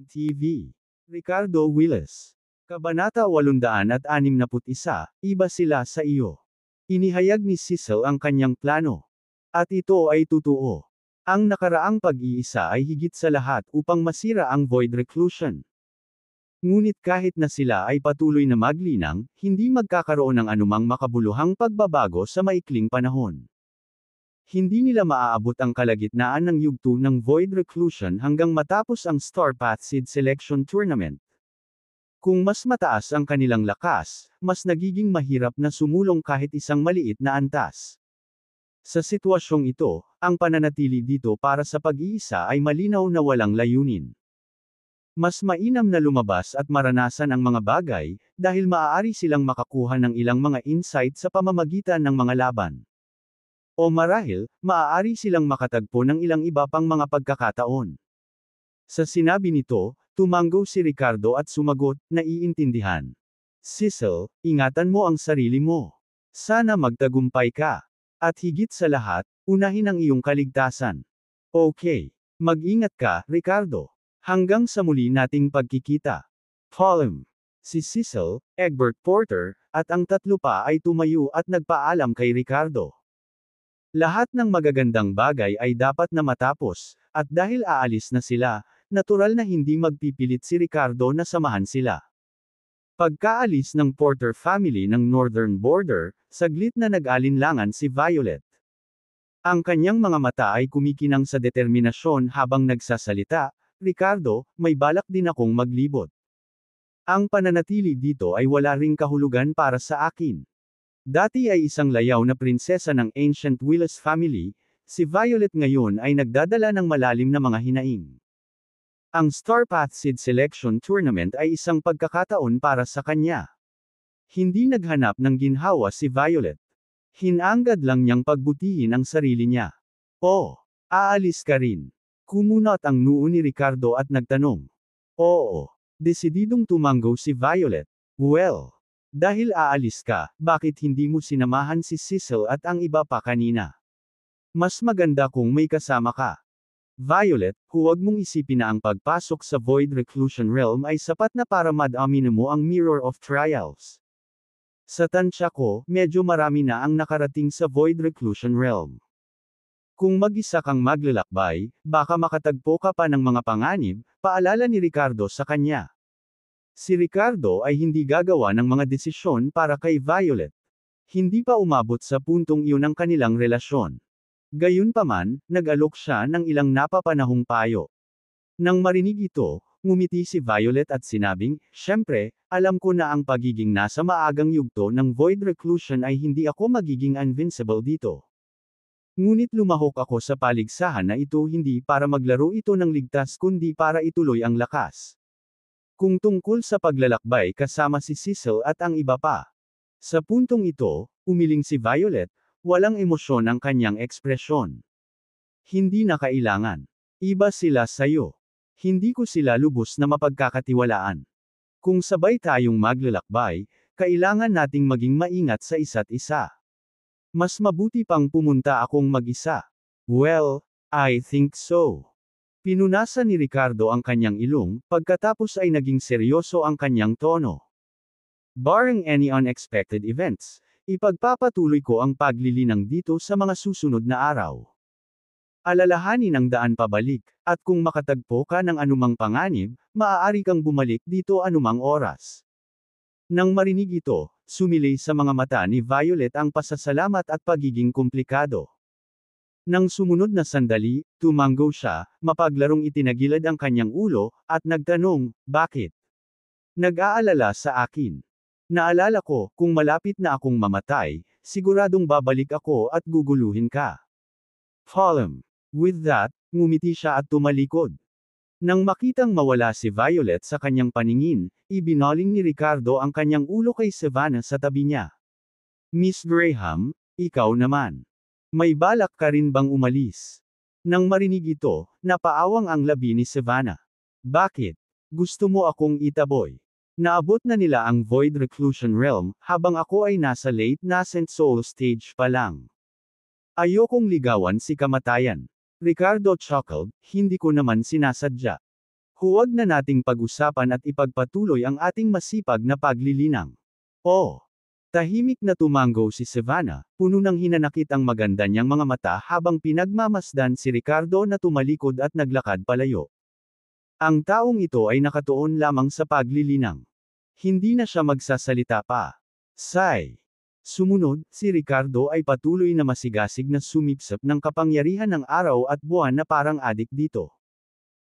TV. Ricardo Willis. Kabanata 861, Iba sila sa iyo. Inihayag ni Cecil ang kanyang plano. At ito ay totoo. Ang nakaraang pag-iisa ay higit sa lahat upang masira ang void reclusion. Ngunit kahit na sila ay patuloy na maglinang, hindi magkakaroon ng anumang makabuluhang pagbabago sa maikling panahon. Hindi nila maaabot ang kalagitnaan ng yugto ng void reclusion hanggang matapos ang Star Path Seed Selection Tournament. Kung mas mataas ang kanilang lakas, mas nagiging mahirap na sumulong kahit isang maliit na antas. Sa sitwasyong ito, ang pananatili dito para sa pag-iisa ay malinaw na walang layunin. Mas mainam na lumabas at maranasan ang mga bagay, dahil maaari silang makakuha ng ilang mga insight sa pamamagitan ng mga laban. O marahil, maaari silang makatagpo ng ilang iba pang mga pagkakataon. Sa sinabi nito, tumango si Ricardo at sumagot, naiintindihan. Cecil, ingatan mo ang sarili mo. Sana magtagumpay ka. At higit sa lahat, unahin ang iyong kaligtasan. Okay. Mag-ingat ka, Ricardo. Hanggang sa muli nating pagkikita. Paul. Si Cecil, Egbert Porter, at ang tatlo pa ay tumayo at nagpaalam kay Ricardo. Lahat ng magagandang bagay ay dapat na matapos, at dahil aalis na sila, natural na hindi magpipilit si Ricardo na samahan sila. Pagkaalis ng Porter family ng Northern Border, saglit na nag-alinlangan si Violet. Ang kanyang mga mata ay kumikinang sa determinasyon habang nagsasalita, Ricardo, may balak din akong maglibot. Ang pananatili dito ay wala ring kahulugan para sa akin. Dati ay isang layaw na prinsesa ng Ancient Willis family, si Violet ngayon ay nagdadala ng malalim na mga hinaing. Ang Star Path Seed Selection Tournament ay isang pagkakataon para sa kanya. Hindi naghanap ng ginhawa si Violet. Hinangad lang niyang pagbutihin ang sarili niya. Oh, aalis ka rin. Kumunot ang noo ni Ricardo at nagtanong. Oo. Desididong tumango si Violet. Well. Dahil aalis ka, bakit hindi mo sinamahan si Cecil at ang iba pa kanina? Mas maganda kung may kasama ka. Violet, huwag mong isipin na ang pagpasok sa Void Reclusion Realm ay sapat na para madaamin mo ang Mirror of Trials. Sa tansya ko, medyo marami na ang nakarating sa Void Reclusion Realm. Kung mag-isa kang maglalakbay, baka makatagpo ka pa ng mga panganib, paalala ni Ricardo sa kanya. Si Ricardo ay hindi gagawa ng mga desisyon para kay Violet. Hindi pa umabot sa puntong iyon ang kanilang relasyon. Gayunpaman, nag-alok siya ng ilang napapanahong payo. Nang marinig ito, ngumiti si Violet at sinabing, "Siyempre, alam ko na ang pagiging nasa maagang yugto ng Void Reclusion ay hindi ako magiging invincible dito. Ngunit lumahok ako sa paligsahan na ito hindi para maglaro ito ng ligtas kundi para ituloy ang lakas. Kung tungkol sa paglalakbay kasama si Cecil at ang iba pa." Sa puntong ito, umiling si Violet, walang emosyon ang kanyang ekspresyon. Hindi na kailangan. Iba sila sayo. Hindi ko sila lubos na mapagkakatiwalaan. Kung sabay tayong maglalakbay, kailangan nating maging maingat sa isa't isa. Mas mabuti pang pumunta akong mag-isa. Well, I think so. Pinunasan ni Ricardo ang kanyang ilong, pagkatapos ay naging seryoso ang kanyang tono. Barring any unexpected events, ipagpapatuloy ko ang paglilinang dito sa mga susunod na araw. Alalahanin ang daan pabalik, at kung makatagpo ka ng anumang panganib, maaari kang bumalik dito anumang oras. Nang marinig ito, sumilay sa mga mata ni Violet ang pasasalamat at pagiging komplikado. Nang sumunod na sandali, tumango siya, mapaglarong itinagilid ang kanyang ulo, at nagtanong, bakit? Nag-aalala sa akin. Naalala ko, kung malapit na akong mamatay, siguradong babalik ako at guguluhin ka. Paul. With that, ngumiti siya at tumalikod. Nang makitang mawala si Violet sa kanyang paningin, ibinaling ni Ricardo ang kanyang ulo kay Savannah sa tabi niya. Miss Graham, ikaw naman. May balak ka rin bang umalis? Nang marinig ito, napaawang ang labi ni Savannah. Bakit? Gusto mo akong itaboy? Naabot na nila ang Void Reclusion Realm, habang ako ay nasa late nascent soul stage pa lang. Ayokong ligawan si kamatayan. Ricardo chuckled, hindi ko naman sinasadya. Huwag na nating pag-usapan at ipagpatuloy ang ating masipag na paglilinang. Oh! Tahimik na tumango si Savannah, puno ng hinanakit ang maganda niyang mga mata habang pinagmamasdan si Ricardo na tumalikod at naglakad palayo. Ang taong ito ay nakatuon lamang sa paglilinang. Hindi na siya magsasalita pa. Sigh. Sumunod, si Ricardo ay patuloy na masigasig na sumipsip ng kapangyarihan ng araw at buwan na parang adik dito.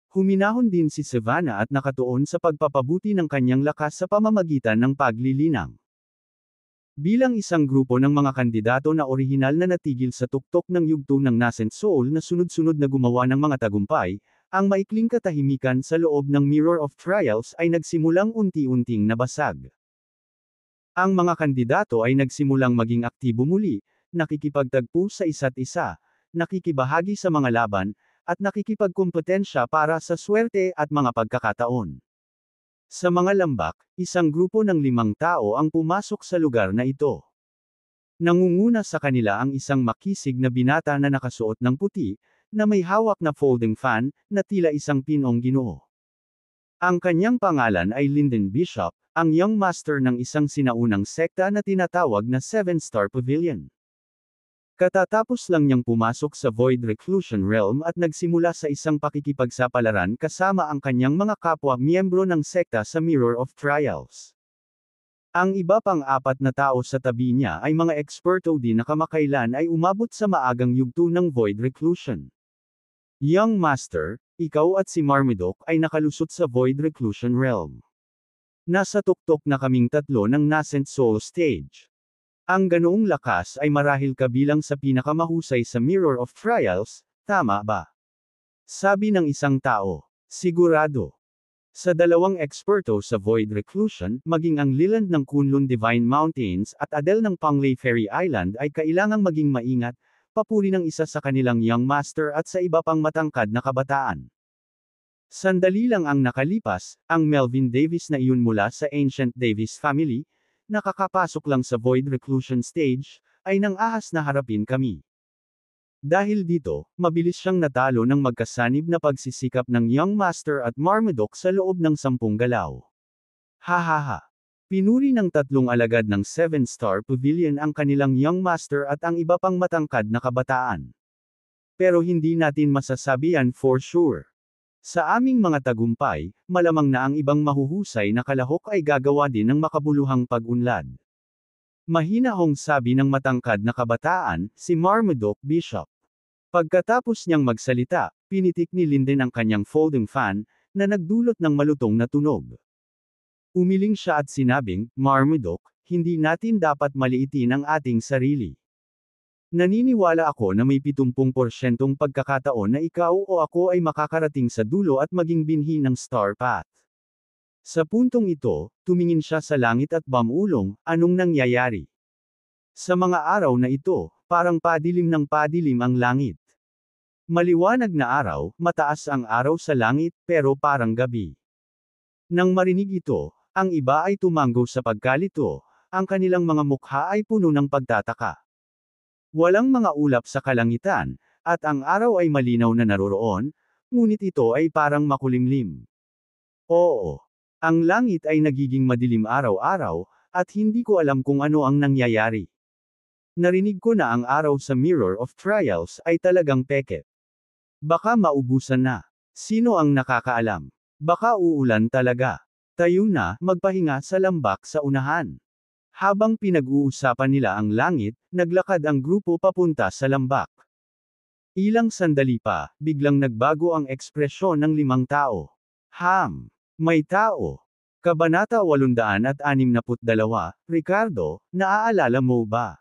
Huminahon din si Savannah at nakatuon sa pagpapabuti ng kanyang lakas sa pamamagitan ng paglilinang. Bilang isang grupo ng mga kandidato na orihinal na natigil sa tuktok ng yugto ng Nascent Soul na sunod-sunod na gumawa ng mga tagumpay, ang maikling katahimikan sa loob ng Mirror of Trials ay nagsimulang unti-unting nabasag. Ang mga kandidato ay nagsimulang maging aktibo muli, nakikipagtagpo sa isa't isa, nakikibahagi sa mga laban, at nakikipagkumpetensya para sa swerte at mga pagkakataon. Sa mga lambak, isang grupo ng 5 tao ang pumasok sa lugar na ito. Nangunguna sa kanila ang isang makisig na binata na nakasuot ng puti, na may hawak na folding fan, na tila isang pinong ginoo. Ang kanyang pangalan ay Lyndon Bishop, ang young master ng isang sinaunang sekta na tinatawag na Seven Star Pavilion. Katatapos lang niyang pumasok sa Void Reclusion Realm at nagsimula sa isang pakikipagsapalaran kasama ang kanyang mga kapwa-miyembro ng sekta sa Mirror of Trials. Ang iba pang 4 na tao sa tabi niya ay mga eksperto din na kamakailan ay umabot sa maagang yugto ng Void Reclusion. Young Master, ikaw at si Marmaduke ay nakalusot sa Void Reclusion Realm. Nasa tuktok na kaming 3 ng Nascent Soul Stage. Ang ganoong lakas ay marahil kabilang sa pinakamahusay sa Mirror of Trials, tama ba? Sabi ng isang tao. Sigurado. Sa 2 eksperto sa Void Reclusion, maging ang Leland ng Kunlun Divine Mountains at Adele ng Panglay Fairy Island ay kailangang maging maingat, papuri ng isa sa kanilang young master at sa iba pang matangkad na kabataan. Sandali lang ang nakalipas, ang Melvin Davis na iyon mula sa Ancient Davis family, nakakapasok lang sa Void Reclusion Stage, ay nang ahas na harapin kami. Dahil dito, mabilis siyang natalo ng magkasanib na pagsisikap ng Young Master at Marmaduke sa loob ng 10 galaw. Hahaha. Pinuri ng 3 alagad ng 7 Star Pavilion ang kanilang Young Master at ang iba pang matangkad na kabataan. Pero hindi natin masasabi yan for sure. Sa aming mga tagumpay, malamang na ang ibang mahuhusay na kalahok ay gagawa din ng makabuluhang pag-unlad. Mahinahong sabi ng matangkad na kabataan, si Marmaduke Bishop. Pagkatapos niyang magsalita, pinitik ni Lyndon ang kanyang folding fan, na nagdulot ng malutong na tunog. Umiling siya at sinabing, Marmaduke, hindi natin dapat maliitin ang ating sarili. Naniniwala ako na may 70% pagkakataon na ikaw o ako ay makakarating sa dulo at maging binhi ng Star Path. Sa puntong ito, tumingin siya sa langit at bamulong, anong nangyayari? Sa mga araw na ito, parang padilim ng padilim ang langit. Maliwanag na araw, mataas ang araw sa langit, pero parang gabi. Nang marinig ito, ang iba ay tumanggo sa pagkalito, ang kanilang mga mukha ay puno ng pagtataka. Walang mga ulap sa kalangitan, at ang araw ay malinaw na naroroon, ngunit ito ay parang makulimlim. Oo. Ang langit ay nagiging madilim araw-araw, at hindi ko alam kung ano ang nangyayari. Narinig ko na ang araw sa Mirror of Trials ay talagang peke. Baka maubusan na. Sino ang nakakaalam? Baka uulan talaga. Tayo na, magpahinga sa lambak sa unahan. Habang pinag-uusapan nila ang langit, naglakad ang grupo papunta sa lambak. Ilang sandali pa, biglang nagbago ang ekspresyon ng 5 tao. May tao. Kabanata 862, Ricardo, naaalala mo ba?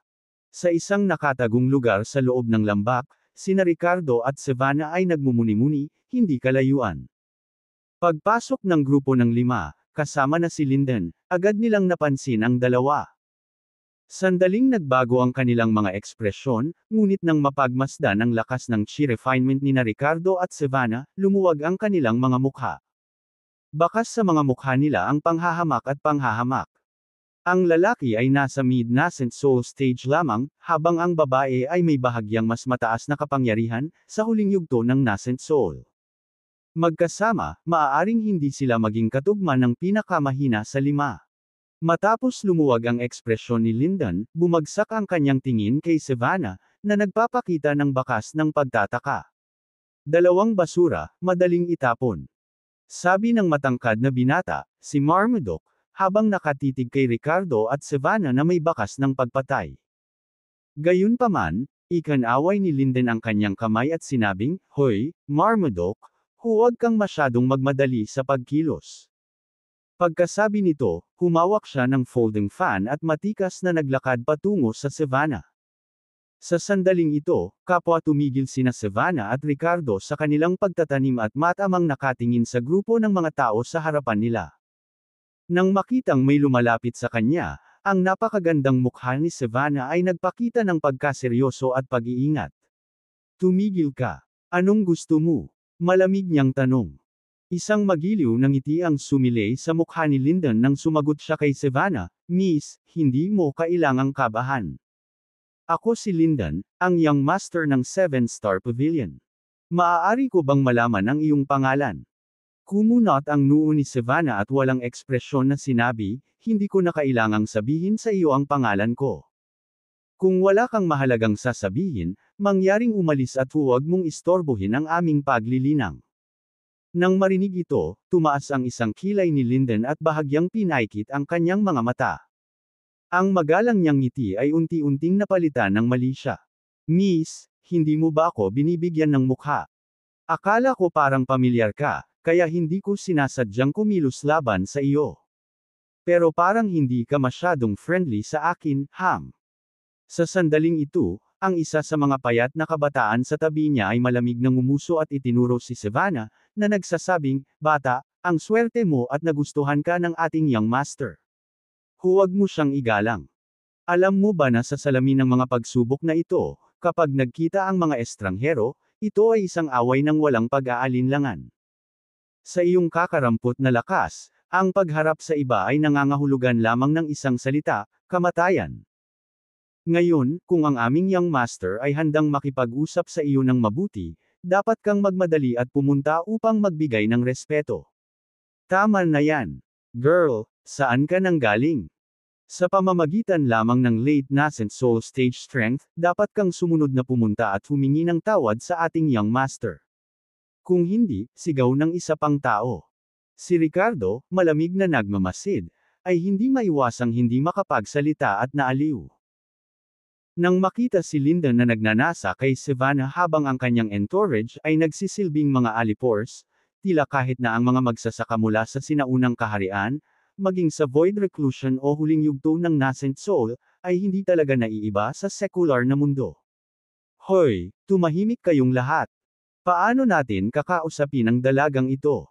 Sa isang nakatagong lugar sa loob ng lambak, sina Ricardo at Savannah ay nagmumuni-muni, hindi kalayuan. Pagpasok ng grupo ng 5, kasama na si Lyndon, agad nilang napansin ang 2. Sandaling nagbago ang kanilang mga ekspresyon, ngunit nang mapagmasdan ang lakas ng chi refinement ni Ricardo at Savannah, lumuwag ang kanilang mga mukha. Bakas sa mga mukha nila ang panghahamak at panghahamak. Ang lalaki ay nasa mid-nascent soul stage lamang, habang ang babae ay may bahagyang mas mataas na kapangyarihan, sa huling yugto ng nascent soul. Magkasama, maaaring hindi sila maging katugma ng pinakamahina sa lima. Matapos lumuwag ang ekspresyon ni Lyndon, bumagsak ang kanyang tingin kay Savannah, na nagpapakita ng bakas ng pagtataka. Dalawang basura, madaling itapon. Sabi ng matangkad na binata, si Marmaduke, habang nakatitig kay Ricardo at Savannah na may bakas ng pagpatay. Gayunpaman, ikinaway ni Lyndon ang kanyang kamay at sinabing, "Hoy, Marmaduke, huwag kang masyadong magmadali sa pagkilos." Pagkasabi nito, humawak siya ng folding fan at matikas na naglakad patungo sa Savannah. Sa sandaling ito, kapwa tumigil sina Savannah at Ricardo sa kanilang pagtatanim at matamang nakatingin sa grupo ng mga tao sa harapan nila. Nang makitang may lumalapit sa kanya, ang napakagandang mukha ni Savannah ay nagpakita ng pagkaseryoso at pag-iingat. "Tumigil ka. Anong gusto mo?" Malamig niyang tanong. Isang magiliw na ngiti ang sumilay sa mukha ni Lyndon nang sumagot siya kay Savannah, "Miss, hindi mo kailangang kabahan. Ako si Lyndon, ang young master ng Seven Star Pavilion. Maaari ko bang malaman ang iyong pangalan?" Kumunot ang noo ni Savannah at walang ekspresyon na sinabi, "Hindi ko na kailangang sabihin sa iyo ang pangalan ko. Kung wala kang mahalagang sasabihin, mangyaring umalis at huwag mong istorbohin ang aming paglilinang." Nang marinig ito, tumaas ang isang kilay ni Lyndon at bahagyang pinaikit ang kanyang mga mata. Ang magalang niyang ngiti ay unti-unting napalitan ng mali siya. "Miss, hindi mo ba ako binibigyan ng mukha? Akala ko parang pamilyar ka, kaya hindi ko sinasadyang kumilos laban sa iyo. Pero parang hindi ka masyadong friendly sa akin, Ham." Sa sandaling ito, ang isa sa mga payat na kabataan sa tabi niya ay malamig na ngumuso at itinuro si Savannah, na nagsasabing, "Bata, ang swerte mo at nagustuhan ka ng ating young master. Huwag mo siyang igalang. Alam mo ba na sa salamin ng mga pagsubok na ito, kapag nagkita ang mga estranghero, ito ay isang away ng walang pag-aalinlangan. Sa iyong kakarampot na lakas, ang pagharap sa iba ay nangangahulugan lamang ng isang salita, kamatayan. Ngayon, kung ang aming young master ay handang makipag-usap sa iyo ng mabuti, dapat kang magmadali at pumunta upang magbigay ng respeto. Tama na yan. Girl, saan ka nang galing? Sa pamamagitan lamang ng late nascent soul stage strength, dapat kang sumunod na pumunta at humingi ng tawad sa ating young master. Kung hindi, sigaw ng isa pang tao. Si Ricardo, malamig na nagmamasid, ay hindi maiwasang hindi makapagsalita at naaliw. Nang makita si Lyndon na nagnanasa kay Savannah habang ang kanyang entourage ay nagsisilbing mga alipors, tila kahit na ang mga magsasaka mula sa sinaunang kaharian, maging sa void reclusion o huling yugto ng nascent soul, ay hindi talaga naiiba sa secular na mundo. "Hoy, tumahimik kayong lahat. Paano natin kakausapin ang dalagang ito?"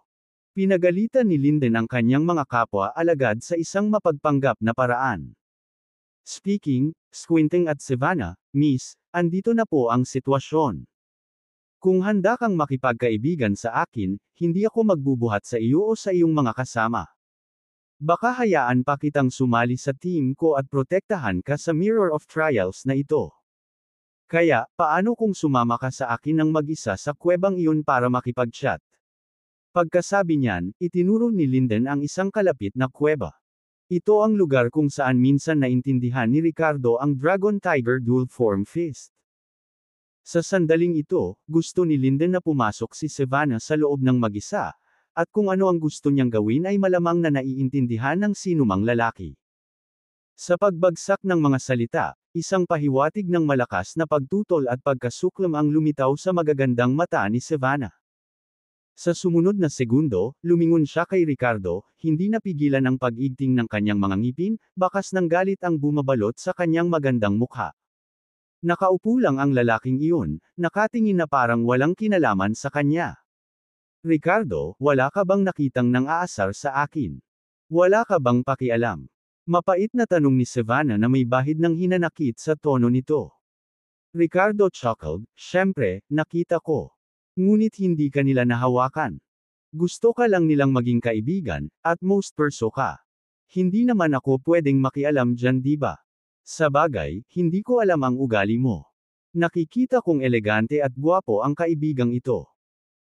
Pinagalitan ni Lyndon ang kanyang mga kapwa-alagad sa isang mapagpanggap na paraan. Speaking, squinting at Savannah, "Miss, andito na po ang sitwasyon. Kung handa kang makipagkaibigan sa akin, hindi ako magbubuhat sa iyo o sa iyong mga kasama. Baka hayaan pa kitang sumali sa team ko at protektahan ka sa Mirror of Trials na ito. Kaya, paano kung sumama ka sa akin ng mag-isa sa kuwebang iyon para makipag-chat?" Pagkasabi niyan, itinuro ni Lyndon ang isang kalapit na kuweba. Ito ang lugar kung saan minsan naintindihan ni Ricardo ang Dragon Tiger Dual Form Fist. Sa sandaling ito, gusto ni Lyndon na pumasok si Savannah sa loob ng mag-isa, at kung ano ang gusto niyang gawin ay malamang na naiintindihan ng sinumang lalaki. Sa pagbagsak ng mga salita, isang pahiwatig ng malakas na pagtutol at pagkasuklam ang lumitaw sa magagandang mata ni Savannah. Sa sumunod na segundo, lumingon siya kay Ricardo, hindi napigilan ang pag-igting ng kanyang mga ngipin, bakas ng galit ang bumabalot sa kanyang magandang mukha. Nakaupo lang ang lalaking iyon, nakatingin na parang walang kinalaman sa kanya. "Ricardo, wala ka bang nakitang nang-aasar sa akin? Wala ka bang pakialam?" Mapait na tanong ni Savannah na may bahid ng hinanakit sa tono nito. Ricardo chuckled, "Syempre, nakita ko. Ngunit hindi ka nila nahawakan. Gusto ka lang nilang maging kaibigan, at most perso ka. Hindi naman ako pwedeng makialam dyan, di ba? Sa bagay, hindi ko alam ang ugali mo. Nakikita kong elegante at gwapo ang kaibigang ito.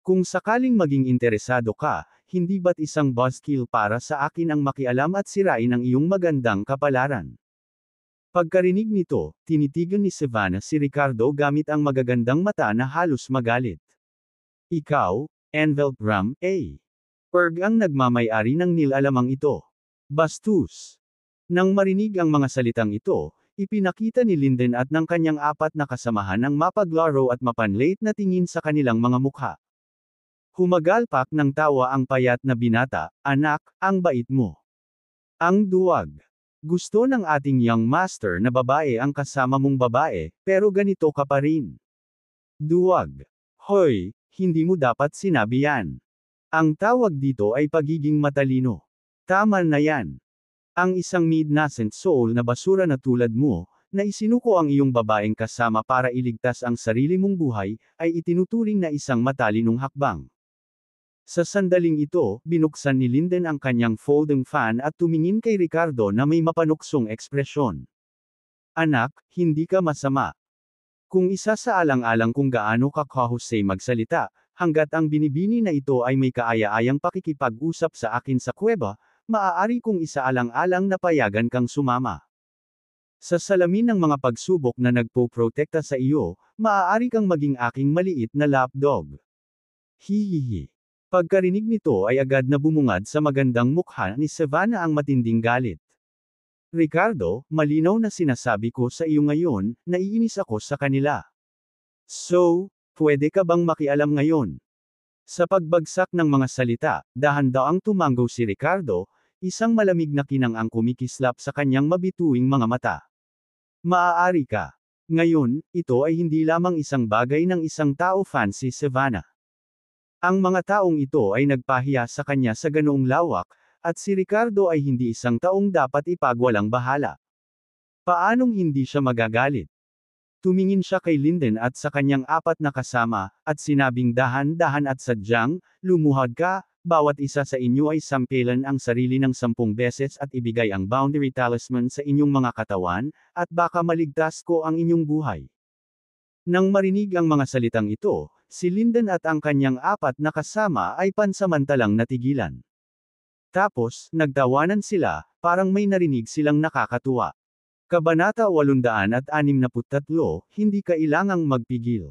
Kung sakaling maging interesado ka, hindi ba't isang buzzkill para sa akin ang makialam at sirain ang iyong magandang kapalaran? Pagkarinig nito, tinitigan ni Savannah si Ricardo gamit ang magagandang mata na halos magalit. Ikaw, Envelope Ram, A. Erg ang nagmamay-ari ng nilalamang ito. Bastos. Nang marinig ang mga salitang ito, ipinakita ni Linden at ng kanyang apat na kasamahan ang mapaglaro at mapanlait na tingin sa kanilang mga mukha. Humagalpak ng tawa ang payat na binata, anak, ang bait mo. Ang duwag. Gusto ng ating young master na babae ang kasama mong babae, pero ganito ka pa rin. Duwag. Hoy, hindi mo dapat sinabi yan. Ang tawag dito ay pagiging matalino. Tama na yan. Ang isang mid-nascent soul na basura na tulad mo, na isinuko ang iyong babaeng kasama para iligtas ang sarili mong buhay, ay itinuturing na isang matalinong hakbang. Sa sandaling ito, binuksan ni Linden ang kanyang folding fan at tumingin kay Ricardo na may mapanuksong ekspresyon. Anak, hindi ka masama. Kung isa sa alang-alang kung gaano ka kahusay magsalita, hanggat ang binibini na ito ay may kaaya-ayang pakikipag-usap sa akin sa kuweba, maaari kong isaalang-alang na payagan kang sumama. Sa salamin ng mga pagsubok na nagpoprotekta sa iyo, maaari kang maging aking maliit na lapdog. Hihihi. Pagkarinig nito ay agad na bumungad sa magandang mukha ni Savannah ang matinding galit. Ricardo, malinaw na sinasabi ko sa iyo ngayon, naiinis ako sa kanila. So, pwede ka bang makialam ngayon? Sa pagbagsak ng mga salita, dahan-daang tumanggaw si Ricardo, isang malamig na kinang ang kumikislap sa kanyang mabituing mga mata. Maaari ka. Ngayon, ito ay hindi lamang isang bagay ng isang tao fan si Savannah. Ang mga taong ito ay nagpahiya sa kanya sa ganoong lawak, at si Ricardo ay hindi isang taong dapat ipagwalang bahala. Paanong hindi siya magagalit? Tumingin siya kay Linden at sa kanyang apat na kasama, at sinabing dahan-dahan at sadyang, lumuhad ka, bawat isa sa inyo ay sampilan ang sarili ng 10 beses at ibigay ang boundary talisman sa inyong mga katawan, at baka maligtas ko ang inyong buhay. Nang marinig ang mga salitang ito, si Linden at ang kanyang apat na kasama ay pansamantalang natigilan. Tapos, nagtawanan sila, parang may narinig silang nakakatuwa. Kabanata 863, hindi kailangang magpigil.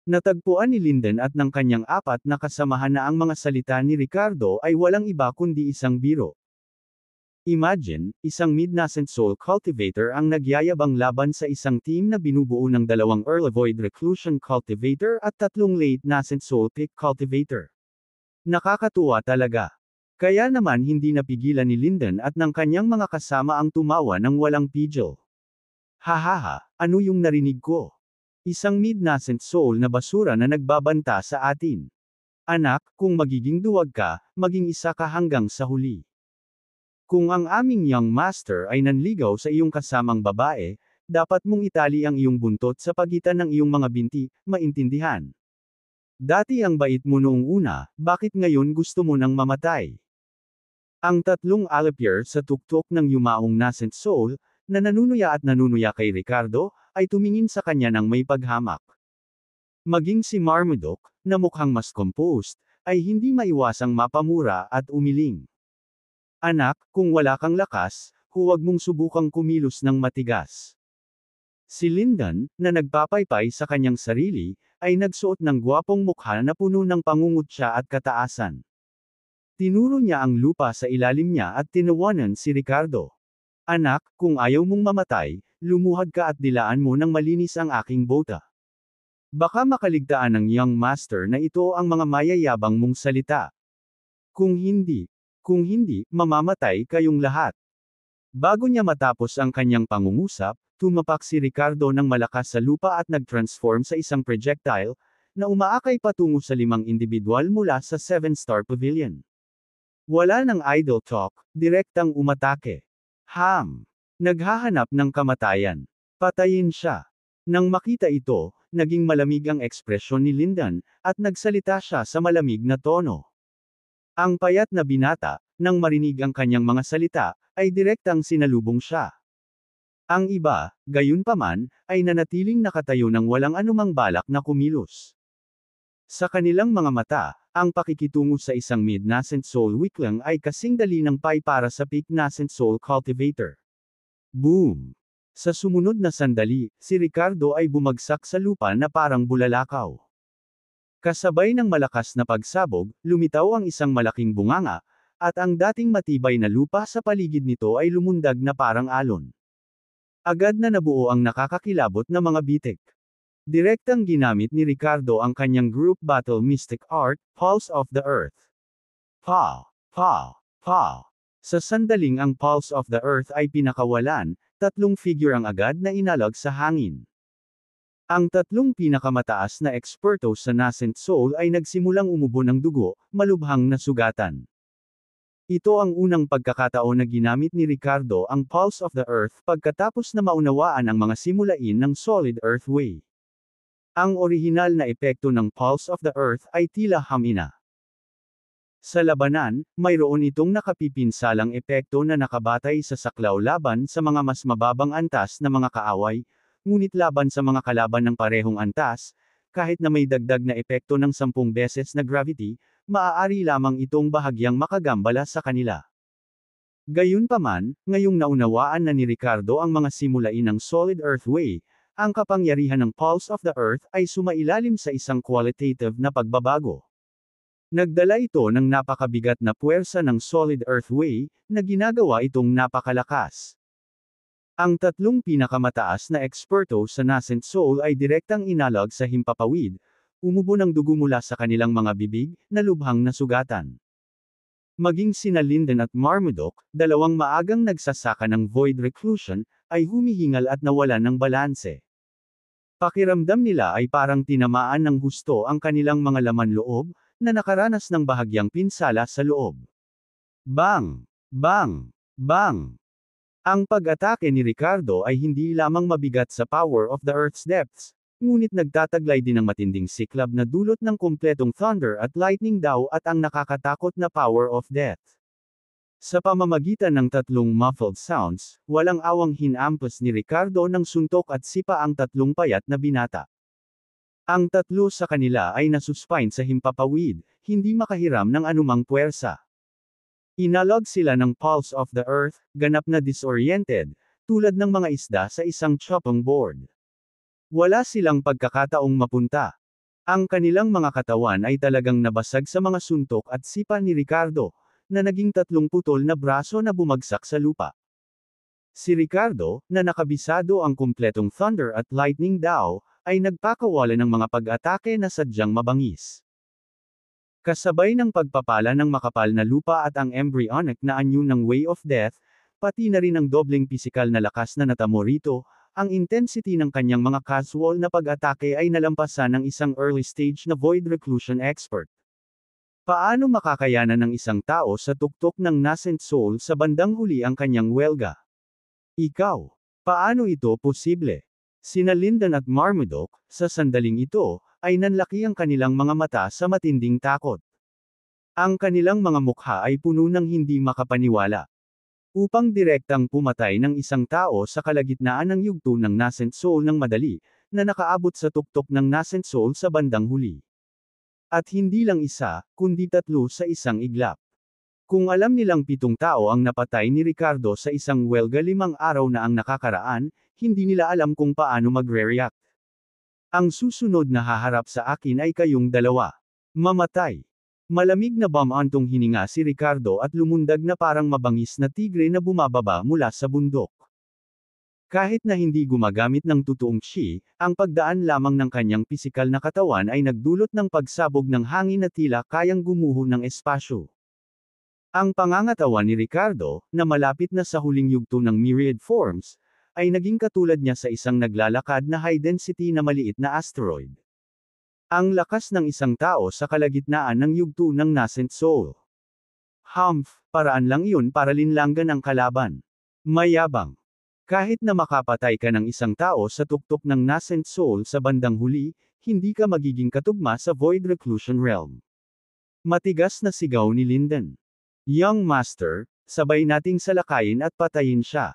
Natagpuan ni Linden at ng kanyang apat na kasamahan na ang mga salita ni Ricardo ay walang iba kundi isang biro. Imagine, isang mid-nascent soul cultivator ang nagyayabang laban sa isang team na binubuo ng 2 early void reclusion cultivator at 3 late nascent soul pick cultivator. Nakakatuwa talaga. Kaya naman hindi napigilan ni Linden at ng kanyang mga kasama ang tumawa ng walang pigil. Hahaha, ano yung narinig ko? Isang mid-nascent soul na basura na nagbabanta sa atin. Anak, kung magiging duwag ka, maging isa ka hanggang sa huli. Kung ang aming young master ay nanligaw sa iyong kasamang babae, dapat mong itali ang iyong buntot sa pagitan ng iyong mga binti, maintindihan. Dati ang bait mo noong una, bakit ngayon gusto mo nang mamatay? Ang 3 alapyer sa tuktok ng yumaong nascent soul, na nanunuya at nanunuya kay Ricardo, ay tumingin sa kanya ng may paghamak. Maging si Marmaduke, na mukhang mas composed, ay hindi maiwasang mapamura at umiling. Anak, kung wala kang lakas, huwag mong subukang kumilos ng matigas. Si Linden, na nagpapaypay sa kanyang sarili, ay nagsuot ng gwapong mukha na puno ng pangungutya at kataasan. Tinuro niya ang lupa sa ilalim niya at tinawanan si Ricardo. Anak, kung ayaw mong mamatay, lumuhad ka at dilaan mo ng malinis ang aking bota. Baka makaligtaan ng young master na ito ang mga mayayabang mong salita. Kung hindi, mamamatay kayong lahat. Bago niya matapos ang kanyang pangungusap, tumapak si Ricardo ng malakas sa lupa at nag-transform sa isang projectile, na umaakay patungo sa 5 individual mula sa 7-star pavilion. Wala ng idle talk, direktang umatake. Naghahanap ng kamatayan. Patayin siya. Nang makita ito, naging malamig ang ekspresyon ni Linden, at nagsalita siya sa malamig na tono. Ang payat na binata, nang marinig ang kanyang mga salita, ay direktang sinalubong siya. Ang iba, gayunpaman, ay nanatiling nakatayo ng walang anumang balak na kumilos. Sa kanilang mga mata, ang pakikitungo sa isang mid-nascent soul weakling ay kasing dali ng pie para sa peak nascent soul cultivator. Boom! Sa sumunod na sandali, si Ricardo ay bumagsak sa lupa na parang bulalakaw. Kasabay ng malakas na pagsabog, lumitaw ang isang malaking bunganga, at ang dating matibay na lupa sa paligid nito ay lumundag na parang alon. Agad na nabuo ang nakakakilabot na mga bitik. Direktang ginamit ni Ricardo ang kanyang group battle mystic art, Pulse of the Earth. Pa! Pa! Pa! Sa sandaling ang Pulse of the Earth ay pinakawalan, tatlong figure ang agad na inalog sa hangin. Ang tatlong pinakamataas na eksperto sa nascent soul ay nagsimulang umubo ng dugo, malubhang na sugatan. Ito ang unang pagkakataon na ginamit ni Ricardo ang Pulse of the Earth pagkatapos na maunawaan ang mga simulain ng Solid Earth Way. Ang orihinal na epekto ng Pulse of the Earth ay tila hamina. Sa labanan, mayroon itong nakapipinsalang epekto na nakabatay sa saklaw laban sa mga mas mababang antas na mga kaaway, ngunit laban sa mga kalaban ng parehong antas, kahit na may dagdag na epekto ng 10 beses na gravity, maaari lamang itong bahagyang makagambala sa kanila. Gayunpaman, ngayong naunawaan na ni Ricardo ang mga simulain ng Solid Earth Way, ang kapangyarihan ng Pulse of the Earth ay sumailalim sa isang qualitative na pagbabago. Nagdala ito ng napakabigat na puwersa ng Solid Earth Way, na ginagawa itong napakalakas. Ang tatlong pinakamataas na eksperto sa nascent soul ay direktang inalog sa himpapawid, umubo ng dugo mula sa kanilang mga bibig, na lubhang nasugatan. Maging sina Linden at Marmaduke, dalawang maagang nagsasaka ng void reclusion, ay humihingal at nawalan ng balanse. Pakiramdam nila ay parang tinamaan ng husto ang kanilang mga laman loob, na nakaranas ng bahagyang pinsala sa loob. Bang! Bang! Bang! Ang pag-atake ni Ricardo ay hindi lamang mabigat sa power of the Earth's depths, ngunit nagtataglay din ng matinding siklab na dulot ng kumpletong thunder at lightning daw at ang nakakatakot na power of death. Sa pamamagitan ng tatlong muffled sounds, walang awang hinampas ni Ricardo ng suntok at sipa ang tatlong payat na binata. Ang tatlo sa kanila ay nasuspine sa himpapawid, hindi makahiram ng anumang puwersa. Inalog sila ng Pulse of the Earth, ganap na disoriented, tulad ng mga isda sa isang chopping board. Wala silang pagkakataong mapunta. Ang kanilang mga katawan ay talagang nabasag sa mga suntok at sipa ni Ricardo, na naging tatlong putol na braso na bumagsak sa lupa. Si Ricardo, na nakabisado ang kumpletong thunder at lightning daw, ay nagpakawala ng mga pag-atake na sadyang mabangis. Kasabay ng pagpapala ng makapal na lupa at ang embryonic na anyo ng Way of Death, pati na rin ang dobleng pisikal na lakas na natamo rito, ang intensity ng kanyang mga casual na pag-atake ay nalampasan ng isang early stage na void reclusion expert. Paano makakayanan ng isang tao sa tuktok ng nascent soul sa bandang huli ang kanyang welga? Ikaw, paano ito posible? Sina Linden at Marmaduke, sa sandaling ito, ay nanlaki ang kanilang mga mata sa matinding takot. Ang kanilang mga mukha ay puno ng hindi makapaniwala. Upang direktang pumatay ng isang tao sa kalagitnaan ng yugto ng nascent soul ng madali, na nakaabot sa tuktok ng nascent soul sa bandang huli. At hindi lang isa, kundi tatlo sa isang iglap. Kung alam nilang 7 tao ang napatay ni Ricardo sa isang welga 5 araw na ang nakakaraan, hindi nila alam kung paano magre-react. Ang susunod na haharap sa akin ay kayong dalawa. Mamatay. Malamig na bamantong hininga si Ricardo at lumundag na parang mabangis na tigre na bumababa mula sa bundok. Kahit na hindi gumagamit ng totoong chi, ang pagdaan lamang ng kanyang pisikal na katawan ay nagdulot ng pagsabog ng hangin na tila kayang gumuho ng espasyo. Ang pangangatawan ni Ricardo, na malapit na sa huling yugto ng myriad forms, ay naging katulad niya sa isang naglalakad na high-density na maliit na asteroid. Ang lakas ng isang tao sa kalagitnaan ng yugto ng nascent soul. Humph, paraan lang iyon para linlanggan ang kalaban. Mayabang. Kahit na makapatay ka ng isang tao sa tuktok ng nascent soul sa bandang huli, hindi ka magiging katugma sa void reclusion realm. Matigas na sigaw ni Linden. Young Master, sabay nating salakayin at patayin siya.